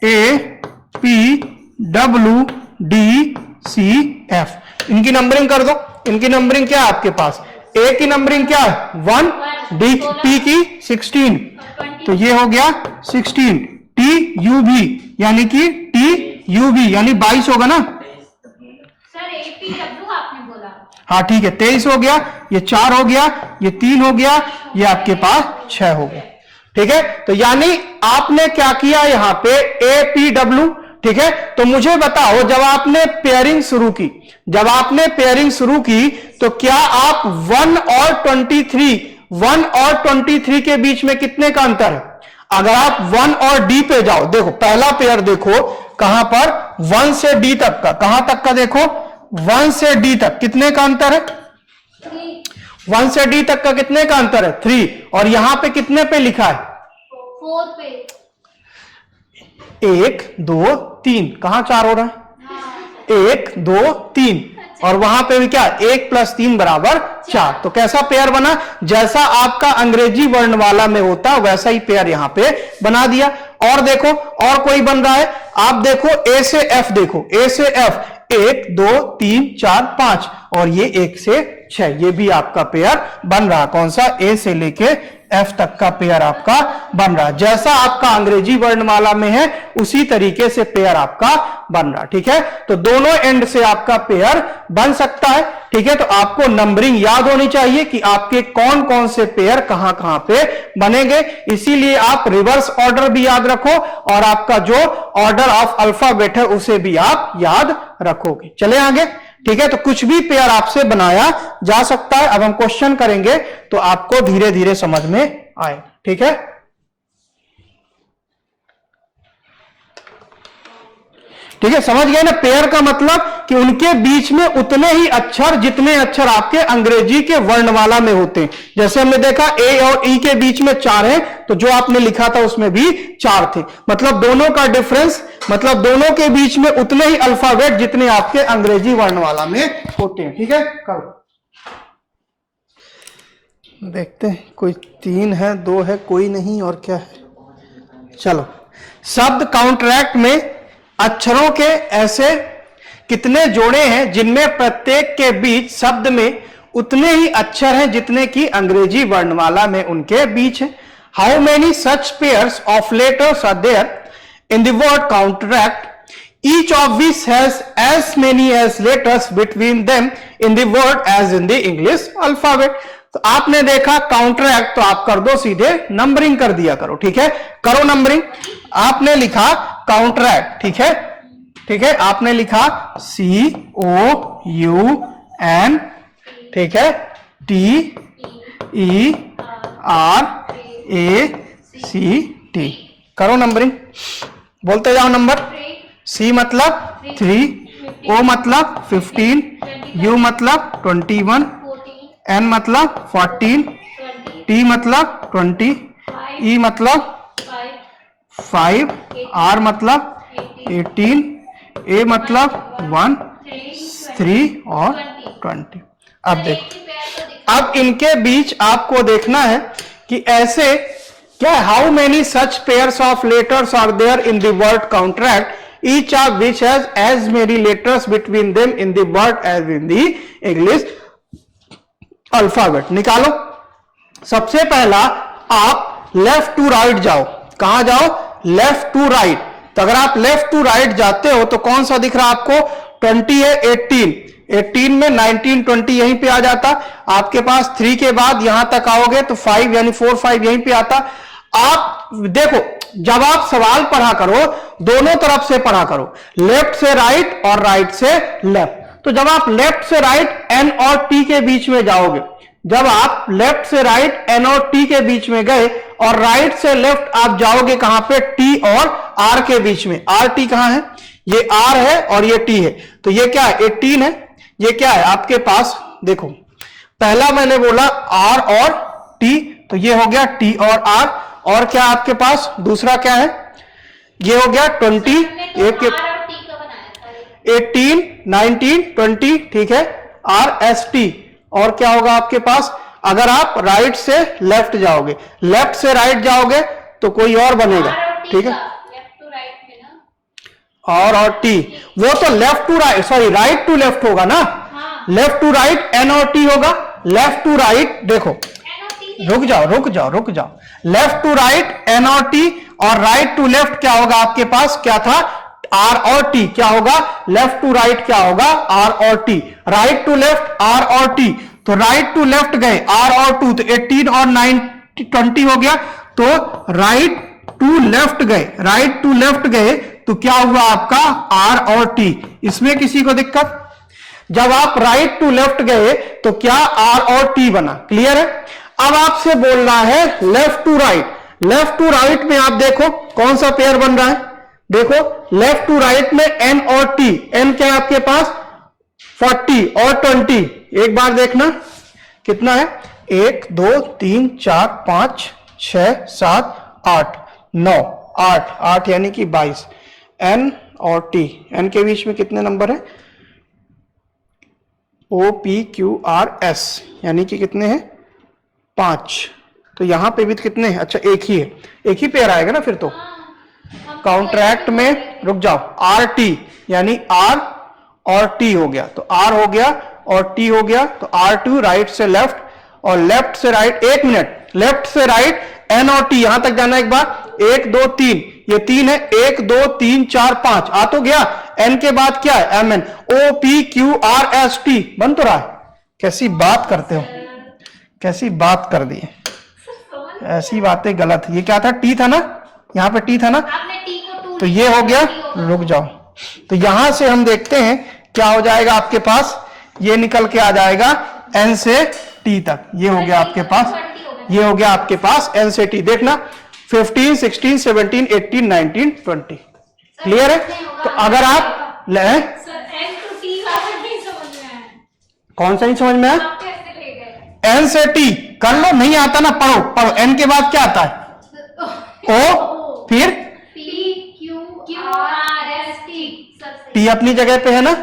APW DCF, इनकी नंबरिंग कर दो। इनकी नंबरिंग क्या है आपके पास, A की नंबरिंग क्या है 1, D P की 16, तो ये हो गया 16, TUV यानी कि TUV यानी 22 होगा ना
सर, APW आपने बोला,
हाँ ठीक है, 23 हो गया, ये 4 हो गया, ये 3 हो गया, ये आपके पास 6 हो गया, ठीक है। तो यानी आपने क्या किया यहां पे APW, ठीक है। तो मुझे बताओ, जब आपने पेयरिंग शुरू की, जब आपने पेयरिंग शुरू की तो क्या आप 1 और 23 के बीच में कितने का अंतर है। अगर आप 1 और D पे जाओ, देखो पहला पेयर देखो कहां पर, 1 से D तक का, कहां तक का देखो 1 से D तक कितने का अंतर है, 1 से D तक का कितने का अंतर है 3, और यहां पे कितने पे लिखा है
4 पे,
1 2 3, कहां 4 हो रहा है, 1 2 3, और वहां पे भी क्या 1 + 3 = 4। तो कैसा पेयर बना, जैसा आपका अंग्रेजी वर्णमाला में होता वैसा ही पेयर यहां पे बना दिया। और देखो और कोई बन रहा है, आप देखो A से F, देखो A से F 1 2 3 4 5, और ये 1 से 6, ये भी आपका पेयर बन रहा। कौन सा, A से लेके F तक का पेयर आपका बन रहा। जैसा आपका अंग्रेजी वर्णमाला में है उसी तरीके से पेयर आपका बन रहा, ठीक है। तो दोनों एंड से आपका पेयर बन सकता है, ठीक है। तो आपको नंबरिंग याद होनी चाहिए कि आपके कौन कौन से पेयर कहां कहां पे बनेंगे। इसीलिए आप रिवर्स ऑर्डर भी याद रखो, और आपका जो ऑर्डर ऑफ अल्फाबेट है उसे भी आप याद रखोगे। चले आगे, ठीक है। तो कुछ भी पेयर आपसे बनाया जा सकता है। अब हम क्वेश्चन करेंगे तो आपको धीरे धीरे समझ में आएगा, ठीक है। ठीक है, समझ गए ना। पेयर का मतलब कि उनके बीच में उतने ही अक्षर जितने अक्षर आपके अंग्रेजी के वर्णमाला में होते हैं। जैसे हमने देखा ए और ई के बीच में 4 है, तो जो आपने लिखा था उसमें भी 4 थे। मतलब दोनों का डिफरेंस, मतलब दोनों के बीच में उतने ही अल्फाबेट जितने आपके अंग्रेजी वर्णमाला में होते हैं, ठीक है। करो, देखते हैं, कोई 3 है, 2 है, कोई नहीं, और क्या है। चलो, शब्द काउंटरैक्ट में अक्षरों के ऐसे कितने जोड़े हैं जिनमें प्रत्येक के बीच शब्द में उतने ही अक्षर हैं जितने की अंग्रेजी वर्णमाला में उनके बीच है। How many such pairs of letters are there in the word counteract, each of which has as many as letters between them in the word as in the English alphabet. तो आपने देखा काउंटरैक्ट, तो आप कर दो सीधे नंबरिंग कर दिया करो, ठीक है। करो नंबरिंग। आपने लिखा काउंटरैक्ट, ठीक है, ठीक है। आपने लिखा COUNTRACT, एन, ठीक है, T E R A C T. करो नंबरिंग, बोलते जाओ नंबर। सी मतलब 3, ओ मतलब 15, यू मतलब 21, एन मतलब 14, टी मतलब 20, ई मतलब 5, आर मतलब 18, ए मतलब 1, 3 और 20। अब देखो, अब इनके बीच आपको देखना है कि ऐसे क्या, how many such pairs of letters are there in the word contract, each of which has as many letters between them in the word as in the English alphabet. निकालो। सबसे पहला आप लेफ्ट टू राइट जाओ। कहां जाओ? Left to right. तो अगर आप लेफ्ट टू राइट जाते हो तो कौन सा दिख रहा है आपको? 20 है, 18 में 19, 20 यहीं पे आ जाता। आपके पास 3 के बाद यहां तक आओगे तो 5 यानी 4, 5 यहीं पे आता। आप देखो, जब आप सवाल पढ़ा करो दोनों तरफ से पढ़ा करो, लेफ्ट से राइट और राइट से लेफ्ट। तो जब आप लेफ्ट से राइट एन और टी के बीच में जाओगे, जब आप लेफ्ट से राइट एन और टी के बीच में गए और राइट से लेफ्ट आप जाओगे कहां पे? टी और आर के बीच में। आर टी कहां है? ये आर है और ये टी है। तो ये क्या है? 18 है। ये क्या है आपके पास? देखो, पहला मैंने बोला आर और टी, तो ये हो गया टी और आर। और क्या आपके पास दूसरा क्या है? ये हो गया 20, एक के 18, 19, 20, ठीक है, आर एस टी। और क्या होगा आपके पास? अगर आप राइट से लेफ्ट जाओगे, लेफ्ट से राइट जाओगे तो कोई और बनेगा, ठीक है, और टी। वो तो left to right, sorry right to left होगा ना। लेफ्ट टू राइट एन और टी होगा। लेफ्ट टू राइट, देखो, रुक जाओ। लेफ्ट टू राइट एन और टी, और राइट टू लेफ्ट क्या होगा आपके पास? क्या था? आर और टी। क्या होगा? लेफ्ट टू राइट क्या होगा? आर और T. Right to left R और टी। तो राइट टू लेफ्ट गए आर और टू, तो 18 और 9 20 हो गया। तो राइट टू लेफ्ट गए तो क्या हुआ आपका? आर और टी। इसमें किसी को दिक्कत? जब आप राइट टू लेफ्ट गए तो क्या? आर और टी बना। क्लियर है? अब आपसे बोलना है left to right. Left to right में आप देखो कौन सा पेयर बन रहा है। देखो, लेफ्ट टू राइट में एन और टी। एन क्या है आपके पास? 40 और 20। एक बार देखना कितना है? 1 2 3 4 5 6 7 8 9, 8 यानी कि 22। एन और टी, एन के बीच में कितने नंबर है? O P Q R S, यानी कि कितने हैं? 5। तो यहां पे भी कितने हैं? अच्छा, एक ही है, एक ही पेयर आएगा ना फिर तो। कॉन्ट्रैक्ट में, रुक जाओ, आर टी यानी आर और टी हो गया, तो आर हो गया और टी हो गया। तो आर टू राइट से लेफ्ट और लेफ्ट से राइट, 1 मिनट, लेफ्ट से राइट एन और टी, यहां तक जाना एक बार। 1 2 3, ये 3 है। 1 2 3 4 5 आ तो गया। एन के बाद क्या है? M N. O P Q R S T बन तो रहा है। कैसी बात करते हो, कैसी बात कर दी, ऐसी बातें गलत। ये क्या था? टी था ना, यहां पे टी था ना, तो ये हो गया। रुक जाओ, तो यहां से हम देखते हैं क्या हो जाएगा आपके पास। ये निकल के आ जाएगा एन से टी तक। ये हो गया आपके पास, ये हो गया आपके पास एन से टी। देखना, 15 16 17 18 19 20। क्लियर है? तो अगर आप कौन सा नहीं समझ में आया? एन से टी कर लो, नहीं आता ना, पढ़ो। एन के बाद क्या आता है? ओ, फिर टी अपनी जगह पे है ना,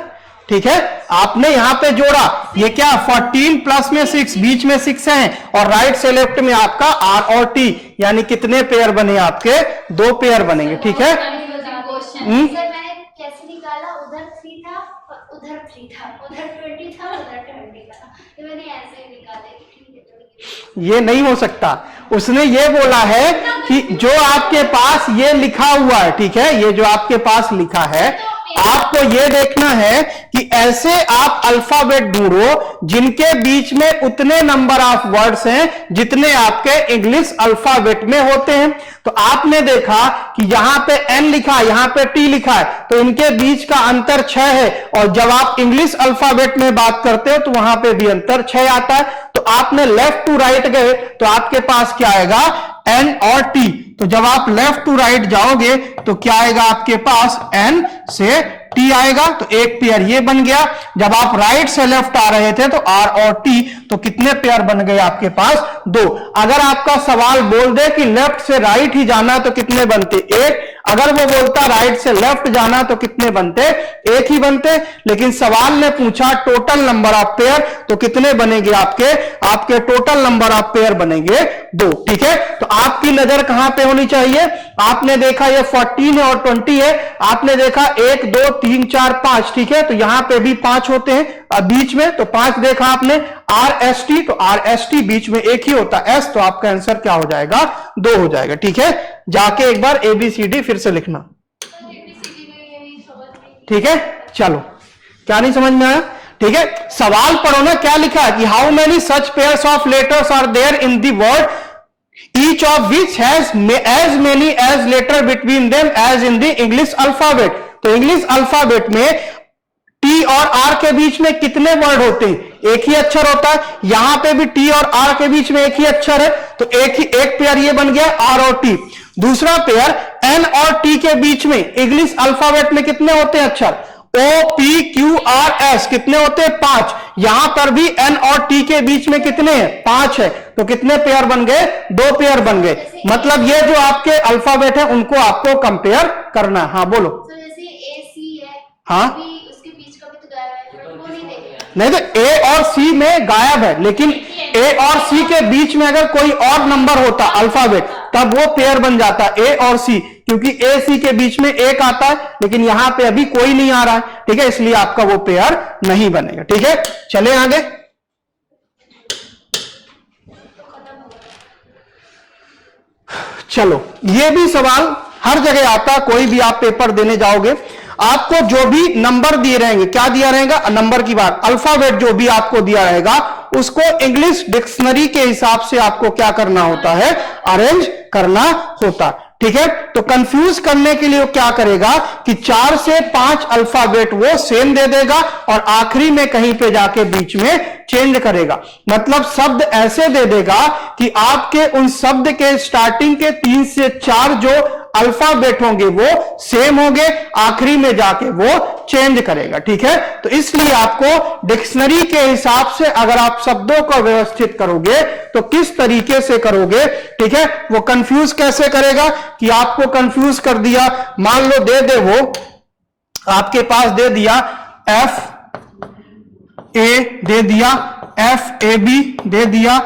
ठीक है। आपने यहां पे जोड़ा, ये क्या? 14 प्लस में 6, बीच में 6 है, और राइट से लेफ्ट में आपका आर और टी, यानी कितने पेयर बने आपके? 2 पेयर बनेंगे, ठीक है।
मैंने कैसे निकाला? उधर 3 था और उधर 3 था, उधर 20 था, उधर 20 था, तो मैंने ऐसे ही निकाले।
ये नहीं हो सकता। उसने ये बोला है कि जो आपके पास ये लिखा हुआ है, ठीक है, ये जो आपके पास लिखा है, आपको ये देखना है कि ऐसे आप अल्फाबेट ढूंढो जिनके बीच में उतने नंबर ऑफ वर्ड्स हैं जितने आपके इंग्लिश अल्फाबेट में होते हैं। तो आपने देखा कि यहां पे एन लिखा है, यहां पे टी लिखा है, तो इनके बीच का अंतर 6 है। और जब आप इंग्लिश अल्फाबेट में बात करते हो तो वहां पे भी अंतर 6 आता है। तो आपने लेफ्ट टू राइट गए तो आपके पास क्या आएगा, एन और टी। तो जब आप लेफ्ट टू राइट जाओगे तो क्या आएगा आपके पास, एन से टी आएगा। तो एक पेयर ये बन गया। जब आप राइट से लेफ्ट आ रहे थे तो आर और टी, तो कितने पेयर बन गए आपके पास, 2। अगर आपका सवाल बोल दे कि लेफ्ट से राइट ही जाना तो कितने बनते, 1। अगर वो बोलता राइट से लेफ्ट जाना तो कितने बनते, 1 ही बनते। लेकिन सवाल ने पूछा टोटल नंबर ऑफ पेयर, तो कितने बनेंगे आपके टोटल नंबर ऑफ पेयर बनेंगे 2। ठीक है, तो आपकी नजर कहां पे होनी चाहिए, आपने देखा ये 14 है और 20 है, आपने देखा 1 2 3 4 5, ठीक है, तो यहां पे भी 5 होते हैं बीच में, तो 5 देखा आपने। आर एस टी, तो आर एस टी बीच में एक ही होता है, एस, तो आपका आंसर क्या हो जाएगा, 2 हो जाएगा। ठीक है, जाके एक बार एबीसीडी फिर से लिखना। ठीक है, चलो, क्या नहीं समझ में आया, ठीक है, सवाल पढ़ो ना, क्या लिखा है कि how many such pairs of letters are there in the word, each of which has as many as letter between them as in the English alphabet। तो इंग्लिश अल्फाबेट में टी और आर के बीच में कितने वर्ड होते हैं, एक ही अक्षर होता है। यहां पे भी टी और आर के बीच में एक ही अक्षर है, तो एक पेयर ये बन गया आर और टी। दूसरा पेयर एन और टी के बीच में इंग्लिश अल्फाबेट में कितने होते हैं अक्षर, O P Q R S, कितने होते हैं, 5। यहां पर भी एन और टी के बीच में कितने हैं, 5 है, तो कितने पेयर बन गए, 2 पेयर बन गए। मतलब ये जो आपके अल्फाबेट है उनको आपको कंपेयर करना है। हाँ बोलो।
जैसे ए सी है,
हाँ,
उसके बीच का भी तो गायब है, बट वो नहीं देखेगा।
नहीं, तो ए और सी में गायब है, लेकिन ए और सी के बीच में अगर कोई और नंबर होता अल्फाबेट, तब वो पेयर बन जाता ए और सी, क्योंकि ए सी के बीच में एक आता है, लेकिन यहां पे अभी कोई नहीं आ रहा है। ठीक है, इसलिए आपका वो पेयर नहीं बनेगा। ठीक है, चले आगे। चलो, ये भी सवाल हर जगह आता है, कोई भी आप पेपर देने जाओगे, आपको जो भी नंबर दिए रहेंगे, क्या दिया रहेगा, नंबर की बात, अल्फाबेट जो भी आपको दिया रहेगा उसको इंग्लिश डिक्शनरी के हिसाब से आपको क्या करना होता है, अरेंज करना होता। ठीक है, तो कंफ्यूज करने के लिए वो क्या करेगा कि 4 से 5 अल्फाबेट वो सेम दे देगा और आखिरी में कहीं पे जाके बीच में चेंज करेगा। मतलब शब्द ऐसे दे देगा कि आपके उन शब्द के स्टार्टिंग के 3 से 4 जो अल्फाबेट होंगे वो सेम होंगे, आखिरी में जाके वो चेंज करेगा। ठीक है, तो इसलिए आपको डिक्शनरी के हिसाब से अगर आप शब्दों को व्यवस्थित करोगे तो किस तरीके से करोगे, ठीक है, वो कंफ्यूज कैसे करेगा कि आपको कंफ्यूज कर दिया, मान लो दे वो आपके पास दे दिया एफ ए, दे दिया एफ ए बी, दे दिया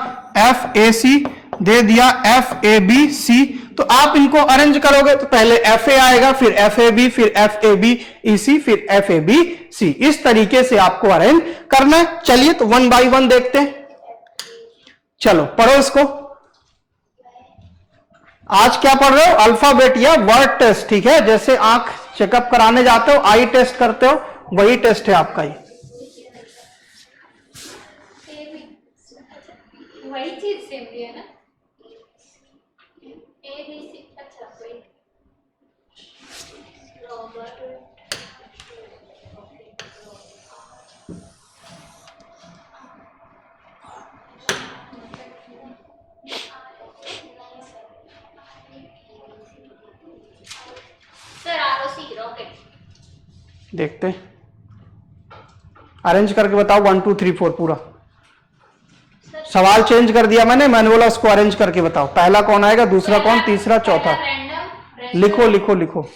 एफ ए सी, दे दिया एफ ए बी सी, तो आप इनको अरेंज करोगे तो पहले एफ ए आएगा, फिर एफ ए बी, फिर एफ ए बी ई सी, फिर एफ ए बी सी। इस तरीके से आपको अरेंज करना है। चलिए तो 1 बाय 1 देखते हैं। चलो पढ़ो इसको। आज क्या पढ़ रहे हो, अल्फाबेट या वर्ड टेस्ट। ठीक है, जैसे आंख चेकअप कराने जाते हो, आई टेस्ट करते हो, वही टेस्ट है आपका ये।
वही चीज सेम है ना, ए बी सी। अच्छा, कोई सर आरओसी रॉकेट
देखते हैं, अरेंज करके बताओ 1 2 3 4 पूरा। सवाल चेंज कर दिया मैंने बोला उसको अरेंज करके बताओ, पहला कौन आएगा, दूसरा कौन, तीसरा, चौथा। लिखो लिखो लिखो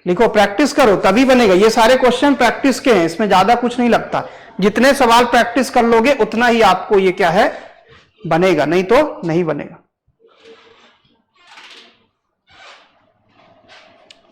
लिखो, प्रैक्टिस करो तभी बनेगा। ये सारे क्वेश्चन प्रैक्टिस के हैं, इसमें ज्यादा कुछ नहीं लगता। जितने सवाल प्रैक्टिस कर लोगे उतना ही आपको ये क्या है, बनेगा, नहीं तो नहीं बनेगा।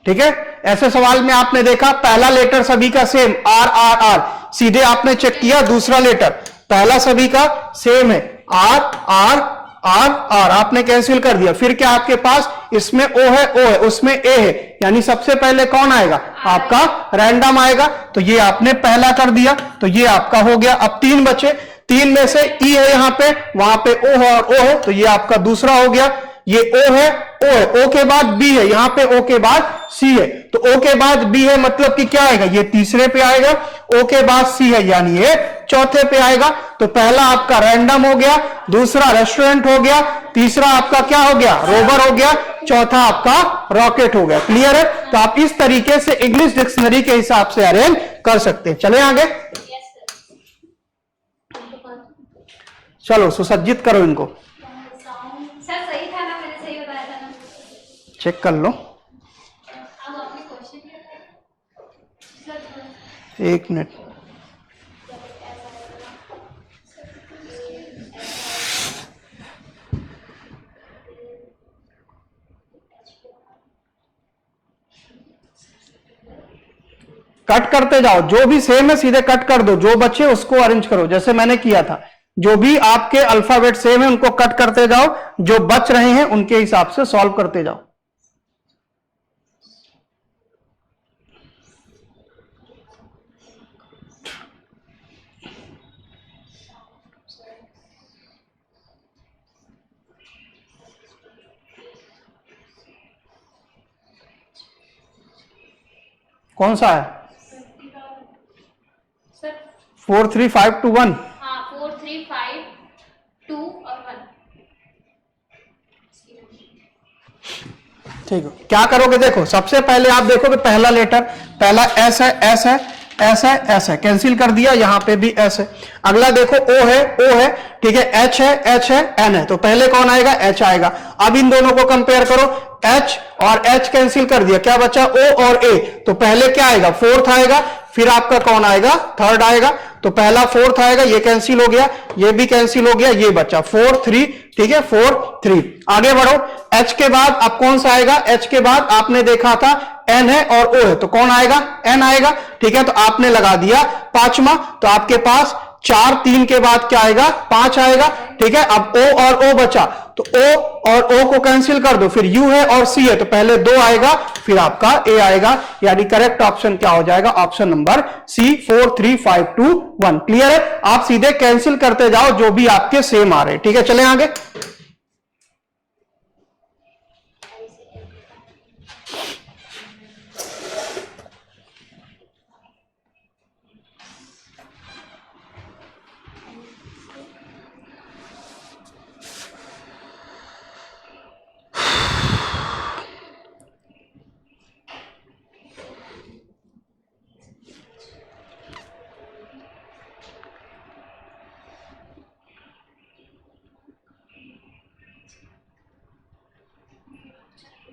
ठीक है, ऐसे सवाल में आपने देखा पहला लेटर सभी का सेम, आर आर आर, सीधे आपने चेक किया दूसरा लेटर, पहला सभी का सेम है, आर आर आर आर आपने कैंसिल कर दिया। फिर क्या आपके पास, इसमें ओ है उसमें ए है, यानी सबसे पहले कौन आएगा, आपका रैंडम आएगा। तो ये आपने पहला कर दिया, तो ये आपका हो गया। अब 3 बचे, 3 में से ई है यहाँ पे, वहां पे ओ है और ओ है, तो ये आपका दूसरा हो गया। ये ओ है, ओ के बाद बी है, यहां पे ओ के बाद सी है, तो ओ के बाद बी है मतलब कि क्या आएगा, ये तीसरे पे आएगा। ओ के बाद सी है यानी ये चौथे पे आएगा। तो पहला आपका रैंडम हो गया, दूसरा रेस्टोरेंट हो गया, तीसरा आपका क्या हो गया, रोवर हो गया, चौथा आपका रॉकेट हो गया। क्लियर है? तो आप इस तरीके से इंग्लिश डिक्शनरी के हिसाब से अरेंज कर सकते हैं। चले आगे, चलो सुसज्जित करो इनको,
सर सही था ना, मैंने सही बताया था ना,
चेक कर लो।
अब आपने क्वेश्चन सर
1 मिनट, कट करते जाओ, जो भी सेम है सीधे कट कर दो, जो बचे उसको अरेंज करो जैसे मैंने किया था। जो भी आपके अल्फाबेट सेम है उनको कट करते जाओ, जो बच रहे हैं उनके हिसाब से सॉल्व करते जाओ। कौन सा है?
सर
4 3 5 2 1।
हाँ 4 3 5 2 और 1।
ठीक है, क्या करोगे देखो, सबसे पहले आप देखोगे पहला लेटर, पहला एस है, एस है, एस है, एस है, कैंसिल कर दिया, यहां पे भी एस है। अगला देखो ओ है, ठीक है, एच है, एन है, तो पहले कौन आएगा, एच आएगा। अब इन दोनों को कंपेयर करो, एच और एच कैंसिल कर दिया, क्या बचा, ओ और ए, तो पहले क्या आएगा, फोर्थ आएगा, फिर आपका कौन आएगा, थर्ड आएगा। तो पहला फोर्थ आएगा, ये कैंसिल हो गया, ये भी कैंसिल हो गया, ये बचा 4 3, ठीक है, 4 3। आगे बढ़ो, एच के बाद अब कौन सा आएगा, एच के बाद आपने देखा था एन है और ओ है, तो कौन आएगा, एन आएगा, ठीक है। तो आपने लगा दिया पांचवा, तो आपके पास 4 3 के बाद क्या आएगा, 5 आएगा, ठीक है। अब ओ और ओ बचा, तो ओ और ओ को कैंसिल कर दो, फिर यू है और सी है, तो पहले 2 आएगा, फिर आपका ए आएगा, यानी करेक्ट ऑप्शन क्या हो जाएगा, ऑप्शन नंबर सी 4 3 5 2 1। क्लियर है? आप सीधे कैंसिल करते जाओ जो भी आपके सेम आ रहे हैं, ठीक है। चले आगे,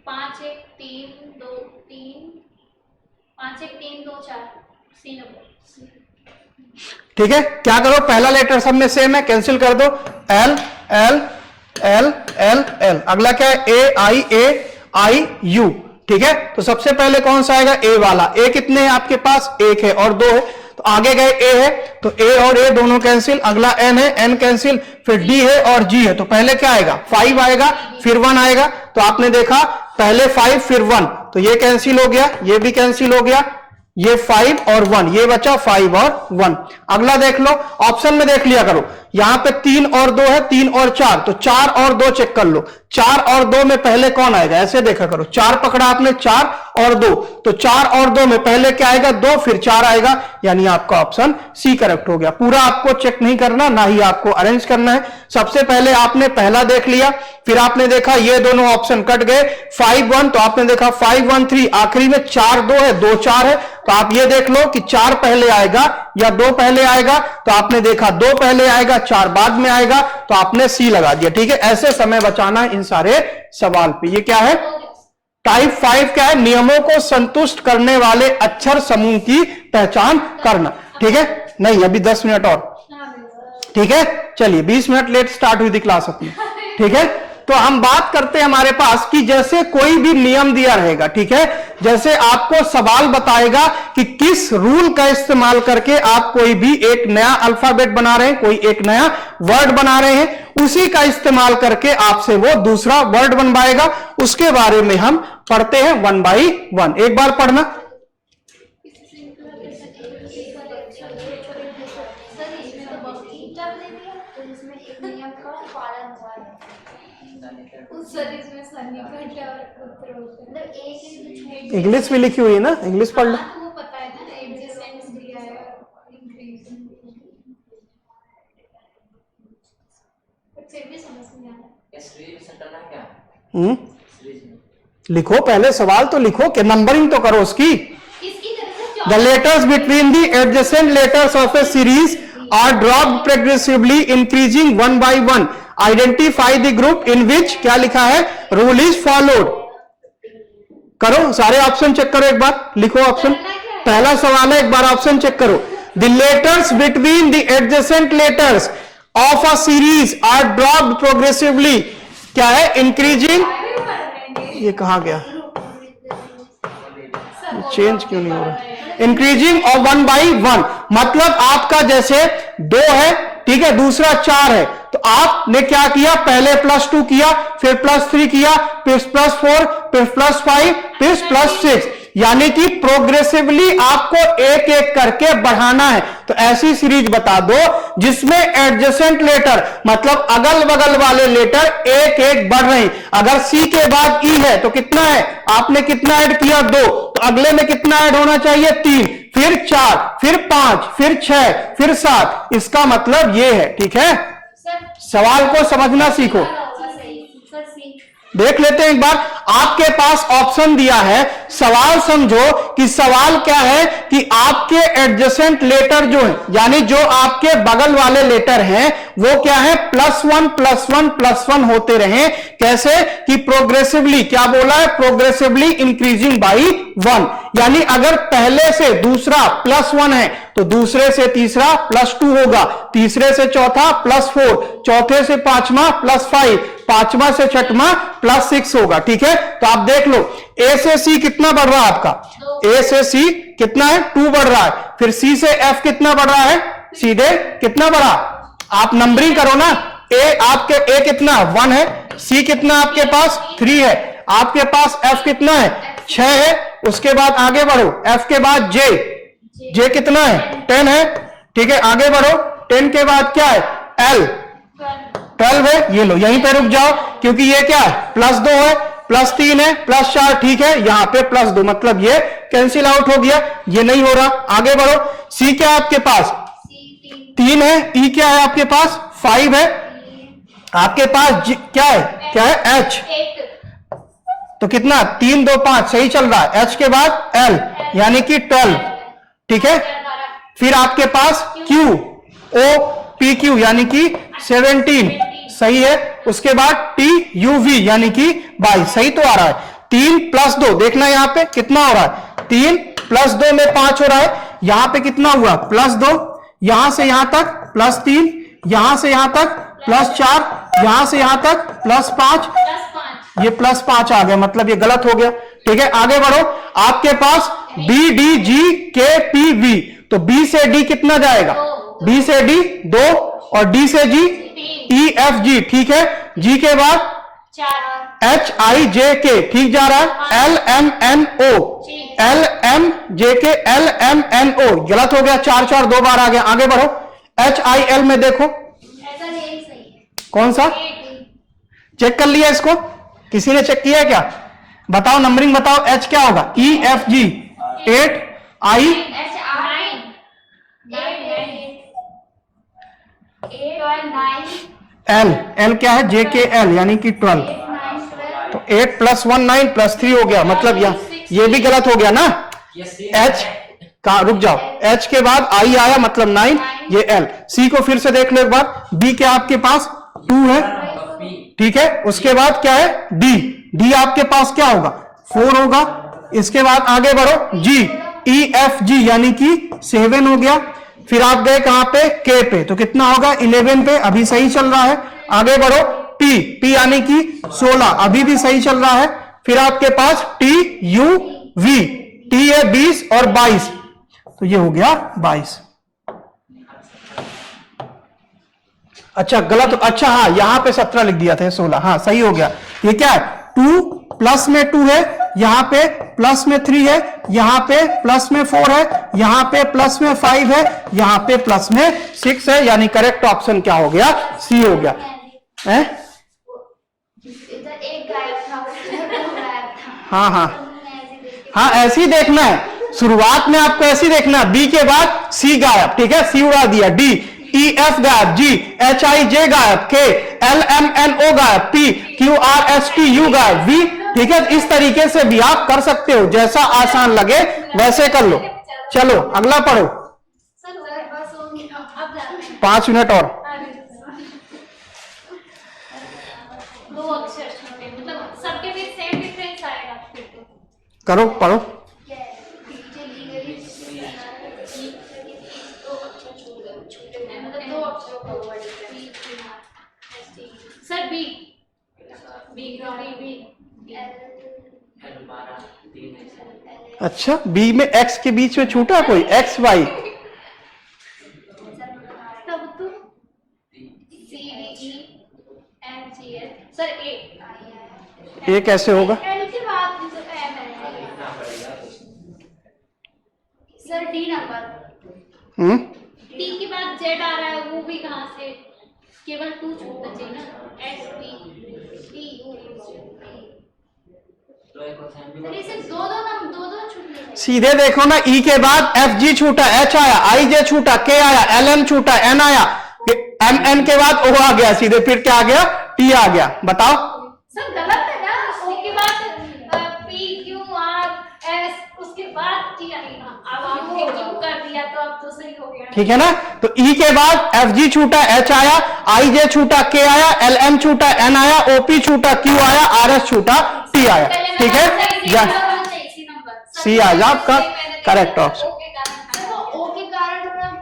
पाँच एक तीन दो तीन 5 1 3 2 4 सी नंबर।
ठीक है। क्या करो, पहला लेटर सब में सेम है, कैंसिल कर दो, L L L L L. अगला क्या है, ए आई यू, ठीक है। तो सबसे पहले कौन सा आएगा, ए वाला। ए कितने हैं आपके पास, 1 है और 2 है, तो आगे गए ए है, तो ए और ए दोनों कैंसिल। अगला एन है, एन कैंसिल, फिर डी है और जी है, तो पहले क्या आएगा, 5 आएगा, फिर 1 आएगा। तो आपने देखा पहले 5 फिर 1, तो ये कैंसिल हो गया, ये भी कैंसिल हो गया, ये 5 और 1, ये बचा 5 और 1। अगला देख लो, ऑप्शन में देख लिया करो, यहां पे 3 और 2 है, 3 और 4, तो 4 और 2 चेक कर लो, 4 और 2 में पहले कौन आएगा, ऐसे देखा करो, 4 पकड़ा आपने, 4 और 2, तो 4 और 2 में पहले क्या आएगा, 2, फिर 4 आएगा, यानी आपका ऑप्शन सी करेक्ट हो गया। पूरा आपको चेक नहीं करना, ना ही आपको अरेंज करना है। सबसे पहले आपने पहला देख लिया, फिर आपने देखा ये दोनों ऑप्शन कट गए, 5 1, तो आपने देखा 5 1 3, आखिरी में 4 2 है, 2 4 है, तो आप ये देख लो कि 4 पहले आएगा या 2 पहले आएगा, तो आपने देखा 2 पहले आएगा, 4 बाद में आएगा, तो आपने सी लगा दिया, ठीक है। ऐसे समय बचाना है इन सारे सवाल पे। ये क्या है, टाइप 5 क्या है, नियमों को संतुष्ट करने वाले अक्षर समूह की पहचान करना, ठीक है। नहीं, अभी 10 मिनट और, ठीक है। चलिए 20 मिनट लेट स्टार्ट हुई थी क्लास अपनी, ठीक है। तो हम बात करते हैं हमारे पास कि जैसे कोई भी नियम दिया रहेगा, ठीक है, जैसे आपको सवाल बताएगा कि किस रूल का इस्तेमाल करके आप कोई भी एक नया अल्फाबेट बना रहे हैं, कोई एक नया वर्ड बना रहे हैं, उसी का इस्तेमाल करके आपसे वो दूसरा वर्ड बनवाएगा। उसके बारे में हम पढ़ते हैं वन बाई वन। एक बार पढ़ना। इंग्लिश में लिखी हुई है ना, इंग्लिश पढ़ लो।
वो पता है ना, एडजस्टेंस दिया है, इंक्रीज, फिर भी समझ नहीं आ रहा।
लिखो, पहले सवाल तो लिखो कि नंबरिंग तो करो उसकी। The letters between the adjacent letters of a series are dropped progressively, increasing one by one. Identify the group in which क्या लिखा है, rule is followed. करो, सारे ऑप्शन चेक करो, एक बार लिखो ऑप्शन। पहला सवाल है, एक बार ऑप्शन चेक करो। The letters between the adjacent letters of a series are dropped progressively. क्या है, increasing, ये कहां गया, चेंज क्यों नहीं हो रहा, इंक्रीजिंग और वन बाई वन। मतलब आपका जैसे 2 है, ठीक है, दूसरा 4 है, तो आपने क्या किया, पहले +2 किया, फिर +3 किया, फिर +4, फिर +5, फिर +6, यानी कि प्रोग्रेसिवली आपको एक एक करके बढ़ाना है। तो ऐसी सीरीज बता दो जिसमें एडजेसेंट लेटर, मतलब अगल बगल वाले लेटर एक एक बढ़ रहे हैं। अगर सी के बाद ई है तो कितना है, आपने कितना ऐड किया, 2, तो अगले में कितना ऐड होना चाहिए, 3, फिर 4, फिर 5, फिर 6, फिर 7। इसका मतलब ये है, ठीक है। सवाल को समझना सीखो। देख लेते हैं एक बार, आपके पास ऑप्शन दिया है, सवाल समझो कि सवाल क्या है कि आपके एडजेसेंट लेटर जो है, यानी जो आपके बगल वाले लेटर हैं, वो क्या है, +1 +1 +1 होते रहे। कैसे कि प्रोग्रेसिवली, क्या बोला है, प्रोग्रेसिवली इंक्रीजिंग बाई 1, यानी अगर पहले से दूसरा +1 है तो दूसरे से तीसरा +2 होगा, तीसरे से चौथा +4, चौथे से पांचवा +5, पांचवा से छठवां +6 होगा, ठीक है। तो आप देख लो, ए से सी कितना बढ़ रहा है आपका, ए से सी कितना है, 2 बढ़ रहा है, फिर सी से एफ कितना बढ़ रहा है, सीधे कितना बढ़ा, आप नंबरिंग करो ना, ए आपके ए कितना 1 है, सी कितना आपके पास 3 है, आपके पास एफ कितना है 6 है, उसके बाद आगे बढ़ो, एफ के बाद जे, जे कितना है 10 है, ठीक है, आगे बढ़ो, 10 के बाद क्या है, एल 12 है, ये लो यहीं पे रुक जाओ, क्योंकि ये क्या है, +2 है, +3 है, +4, ठीक है, यहां पे +2, मतलब ये कैंसिल आउट हो गया, ये नहीं हो रहा। आगे बढ़ो, सी क्या है आपके पास 3 है, ई क्या है आपके पास 5 है, आपके पास क्या है एच, तो कितना 3 2 5 सही चल रहा है, एच के बाद एल यानी कि 12, ठीक है। फिर आपके पास क्यू, ओ पी क्यू यानी कि 17 सही है, उसके बाद टी यू वी यानी कि 22 सही तो आ रहा है। 3 + 2 देखना यहां पे कितना हो रहा है, 3 + 2 में 5 हो रहा है, यहां पे कितना हुआ +2, यहां से यहां तक +3, यहां से यहां तक +4, यहां से यहां तक +5, ये +5 आ गया, मतलब ये गलत हो गया, ठीक है। आगे बढ़ो, आपके पास बी डी जी के पी वी, तो बी से डी कितना जाएगा, बी से डी 2 और डी से जी ई एफ जी, ठीक है, जी के बाद
4
एच आई जे के, ठीक जा रहा है, L M N O, L M J K L M N ओ, गलत हो गया, 4 4 2 बार आ गया। आगे बढ़ो, एच आई एल में देखो कौन सा, चेक कर लिया इसको, किसी ने चेक किया क्या, बताओ नंबरिंग बताओ, एच क्या होगा, E F G 8, I L, L क्या है, जे के एल यानी कि 12, तो 8 + 1 9 + 3 हो गया, मतलब ये भी गलत हो गया ना, एच का रुक जाओ, एच के बाद आई आया मतलब 9, ये एल। सी को फिर से देख लो एक बार, बी क्या आपके पास 2 है, ठीक है, उसके बाद क्या है डी, डी आपके पास क्या होगा 4 होगा, इसके बाद आगे बढ़ो, जी ई एफ जी यानी कि 7 हो गया, फिर आप गए कहां पे, के पे, तो कितना होगा 11 पे, अभी सही चल रहा है। आगे बढ़ो, P टी, पी यानी कि 16, अभी भी सही चल रहा है। फिर आपके पास टी यू वी, टी है 20 और 22, तो ये हो गया 22। अच्छा गलत, अच्छा हाँ यहां पे 17 लिख दिया था, 16, हाँ सही हो गया। ये क्या है, 2 प्लस में 2 है, यहां पे प्लस में 3 है, यहां पे प्लस में 4 है, यहां पे प्लस में 5 है, यहां पे प्लस में 6 है, यानी करेक्ट ऑप्शन क्या हो गया, सी हो गया। है
इधर एक गायब था, उधर दो गायब था।
हाँ हाँ
मैं ऐसे देख के
हाँ, ऐसे ही देखना है, शुरुआत में आपको ऐसे ही देखना है, बी के बाद सी गायब, ठीक है, सी उड़ा दिया, डी ई एफ गायब, जी एच आई जे गायब, के एल एम एन ओ गायब, P Q R S T U गायब, वी, ठीक है। इस तरीके से भी आप कर सकते हो, जैसा आसान लगे वैसे कर लो। चलो अगला पढ़ो,
सर बस हो गया, अब जाते हैं।
5 मिनट और।
दो अक्षर छोटे, मतलब सबके बीच सेम डिफरेंस आएगा फिर तो।
करो पढ़ो।
क्या है? टीचर लीगली दो अक्षर छूटे हैं, मतलब दो अक्षरों का हुआ difference.
Sir B, B ground B,
अच्छा बी में एक्स के बीच में छूटा कोई, एक्स वाई,
तब तो C D E M C S. Sir A,
A कैसे होगा,
एल के बाद जो एम है।
सर डी नंबर,
टी के बाद जेड आ रहा है, वो भी कहाँ से, केवल 2 छूट बचे ना, एस टी यू।
सर इसे दो छूटने।
सीधे देखो ना, ई के बाद एफ जी छूटा, एच आया, आई जे छूटा, के आया, एल एम छूटा, एन आया, एम एन के बाद ओ आ गया, सीधे फिर क्या आ गया, टी आ गया। बताओ
सर गलत है ना, ओ के बाद पी क्यू आर एस, उसके बाद टी आएगा। अब आपने क्यों कर दिया, तो अब तो सही हो गया।
ठीक है ना, तो ई के बाद एफ जी छूटा, एच आया, आई जे छूटा, के आया, एल एम छूटा, एन आया, ओपी छूटा, क्यू आया, आर एस छूटा, टी आया। ठीक है, सी आ जा आपका करेक्ट ऑप्शन।
ओ के कारण थोड़ा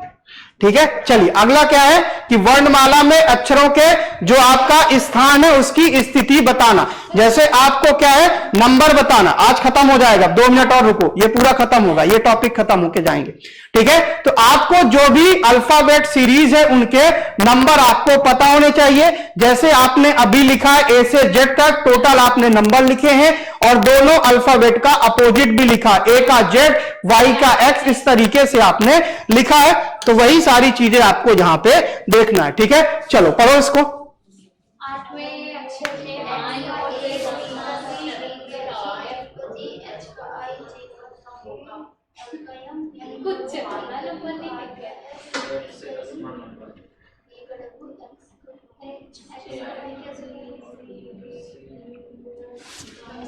ठीक है, चलिए अगला क्या है कि वर्णमाला में अक्षरों के जो आपका स्थान है उसकी स्थिति बताना। जैसे आपको क्या है, नंबर बताना। आज खत्म हो जाएगा, 2 मिनट और रुको, ये पूरा खत्म होगा, ये टॉपिक खत्म होके जाएंगे। ठीक है, तो आपको जो भी अल्फाबेट सीरीज है उनके नंबर आपको पता होने चाहिए। जैसे आपने अभी लिखा है ए से जेड तक, टोटल आपने नंबर लिखे हैं और दोनों अल्फाबेट का अपोजिट भी लिखा, ए का जेड, वाई का एक्स, इस तरीके से आपने लिखा है। तो वही सारी चीजें आपको यहां पे देखना है। ठीक है, चलो पढ़ो इसको।
8वें अक्षर में आई और ए कुछ वाला नंबर नहीं लिख गया।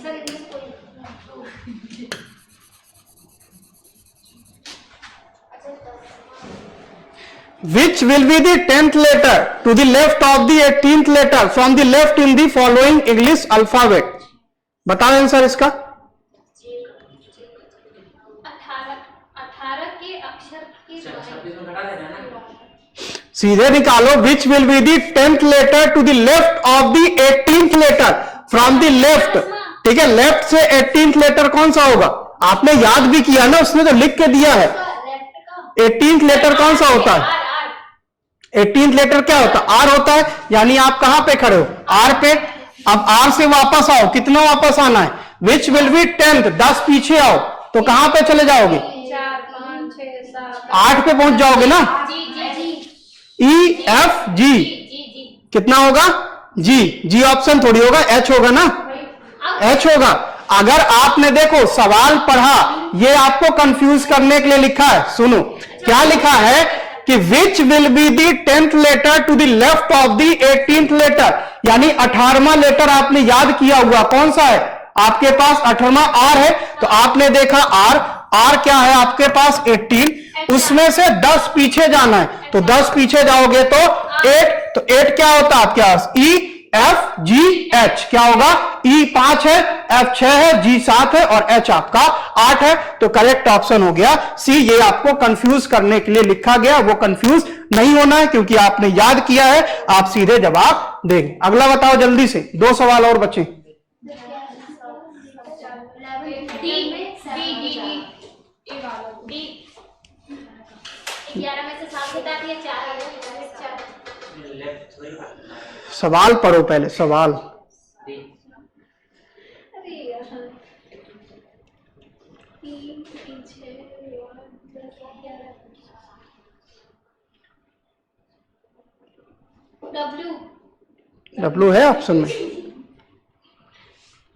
सर इसको
Which will be the 10th letter to the left of the 18th letter from the left in the following English alphabet? बताओ आंसर इसका।
18 के अक्षर के
सीधे निकालो, which will be the 10th letter to the left of the 18th letter from the left। ठीक है, लेफ्ट से 18th लेटर कौन सा होगा, आपने याद भी किया ना, उसने तो लिख के दिया है। 18th लेटर कौन सा होता है, 18th लेटर क्या होता है, आर होता है। यानी आप कहां पे खड़े हो, आर पे। अब आर से वापस आओ, कितना वापस आना है, विच विल बी 10th, 10 पीछे आओ तो कहां पे चले जाओगे,
4 5 6 7
8 पे पहुंच जाओगे ना।
जी जी जी
ई एफ जी,
जी जी
कितना होगा, जी, जी ऑप्शन थोड़ी होगा, एच होगा ना, एच होगा। अगर आपने देखो सवाल पढ़ा, ये आपको कंफ्यूज करने के लिए लिखा है, सुनो क्या लिखा है कि which will be the 10th letter to the left of the 18th letter, यानी 18वां लेटर आपने याद किया हुआ कौन सा है, आपके पास 18वां आर है, तो आपने देखा आर, आर क्या है आपके पास 18, उसमें से 10 पीछे जाना है, तो 10 पीछे जाओगे तो 8, तो 8 क्या होता है आपके पास, ई, एफ जी एच, क्या होगा? ई 5 है, एफ 6 है, जी 7 है और एच आपका 8 है। तो करेक्ट ऑप्शन हो गया सी। ये आपको कंफ्यूज करने के लिए लिखा गया, वो कंफ्यूज नहीं होना है क्योंकि आपने याद किया है, आप सीधे जवाब देंगे। अगला बताओ जल्दी से, 2 सवाल और बचे।
डी 11 में से 7 हटा दिया, 4
सवाल पढ़ो पहले, सवाल। डब्ल्यू है ऑप्शन में।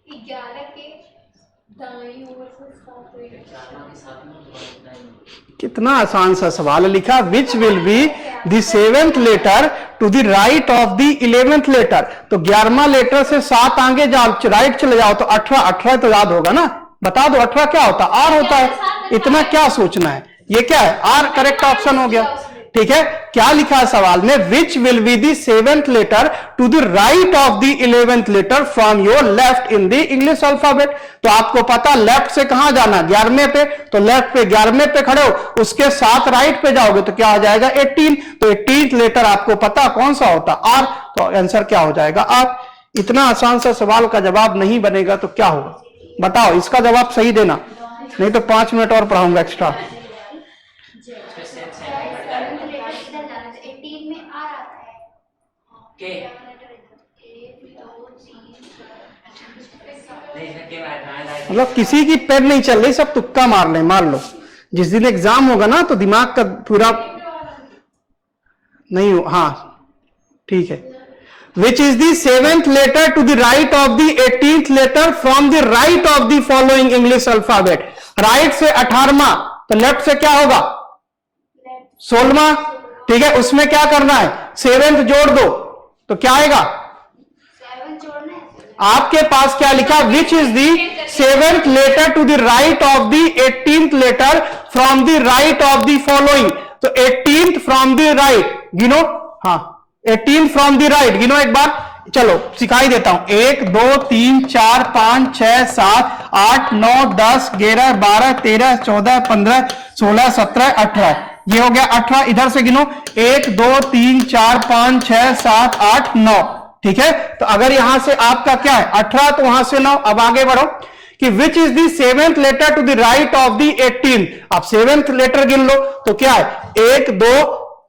11 के दाईं ओर से 7
कितना आसान सा सवाल लिखा, which will be the 7th letter to the right of the 11th letter. तो 11वां लेटर से 7 आगे जाओ, राइट चले जाओ तो 18, 18 तो याद होगा ना, बता दो 18 क्या होता है? आर होता है। इतना क्या सोचना है, ये क्या है? आर करेक्ट ऑप्शन हो गया। ठीक है, क्या लिखा है सवाल में? Which will be the 7th letter to the right of the 11th letter from your left in the English alphabet. तो आपको पता लेफ्ट से कहां जाना? 11वें पे, तो लेफ्ट पे 11वें पे खड़े हो, उसके साथ राइट पे जाओगे तो क्या हो जाएगा? 18। तो 18th लेटर आपको पता कौन सा होता? आर। तो आंसर क्या हो जाएगा? आर। इतना आसान सा सवाल का जवाब नहीं बनेगा तो क्या होगा बताओ? इसका जवाब सही देना, नहीं तो 5 मिनट और पढ़ाऊंगा एक्स्ट्रा।
18 में आर आता है।
मतलब किसी की पेन नहीं चल रही, सब तुक्का मार ले, मार लो। जिस दिन एग्जाम होगा ना तो दिमाग का पूरा नहीं हो। हाँ ठीक है। Which is the 7th letter to the right of the 18th letter from the right of the following English alphabet. Right से 18वां, तो लेफ्ट से क्या होगा? 16वां। ठीक है, उसमें क्या करना है? 7th जोड़ दो तो क्या आएगा?
7 जोड़ना है।
आपके पास क्या लिखा? Which is the 7th letter to the right of the 18th letter from the right of the following. तो 18th फ्रॉम द राइट गिनो। हाँ 18th फ्रॉम द राइट गिनो एक बार, चलो सिखाई देता हूं। 1 2 3 4 5 6 7 8 9 10 11 12 13 14 15 16 17 18। ये हो गया 18। इधर से गिनो 1 2 3 4 5 6 7 8 9। ठीक है, तो अगर यहां से आपका क्या है 18, तो वहां से 9। अब आगे बढ़ो कि which is the 7th letter to the right of the 18। आप 7th लेटर गिन लो तो क्या है? 1 2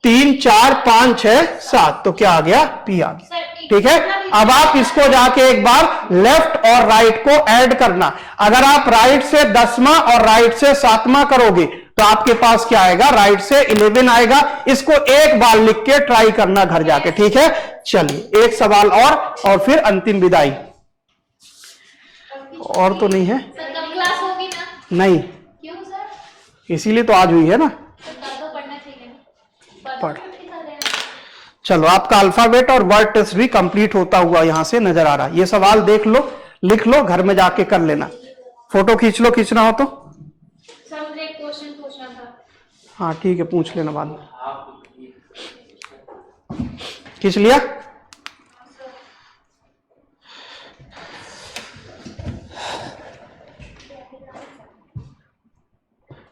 3 4 5 6 7। तो क्या आ गया? पी आ गया। ठीक है, अब आप इसको जाके एक बार लेफ्ट और राइट को ऐड करना। अगर आप राइट से 10वां और राइट से 7वां करोगे तो आपके पास क्या आएगा? राइट से 11 आएगा। इसको एक बार लिख के ट्राई करना घर जाके। ठीक है, चलिए एक सवाल और फिर अंतिम विदाई। और तो नहीं है?
सर कब क्लास होगी ना?
नहीं,
क्यों सर?
इसीलिए तो आज हुई है ना।
तो कल तो पढ़ना चाहिए ना।
पढ़। चलो आपका अल्फाबेट और वर्ड टेस्ट भी कंप्लीट होता हुआ यहां से नजर आ रहा है। ये सवाल देख लो, लिख लो, घर में जाके कर लेना। फोटो खींच लो, खींचना हो तो।
सर मुझे एक क्वेश्चन पूछना था।
हाँ ठीक है, पूछ लेना बाद में। खींच लिया?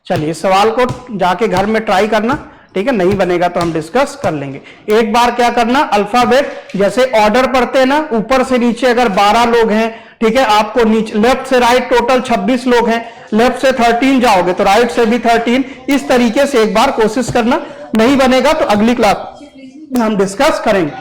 चलिए इस सवाल को जाके घर में ट्राई करना। ठीक है, नहीं बनेगा तो हम डिस्कस कर लेंगे। एक बार क्या करना, अल्फाबेट जैसे ऑर्डर पढ़ते हैं ना, ऊपर से नीचे अगर 12 लोग हैं, ठीक है, आपको नीचे लेफ्ट से राइट टोटल 26 लोग हैं, लेफ्ट से 13 जाओगे तो राइट से भी 13। इस तरीके से एक बार कोशिश करना। नहीं बनेगा तो अगली क्लास में हम डिस्कस करेंगे।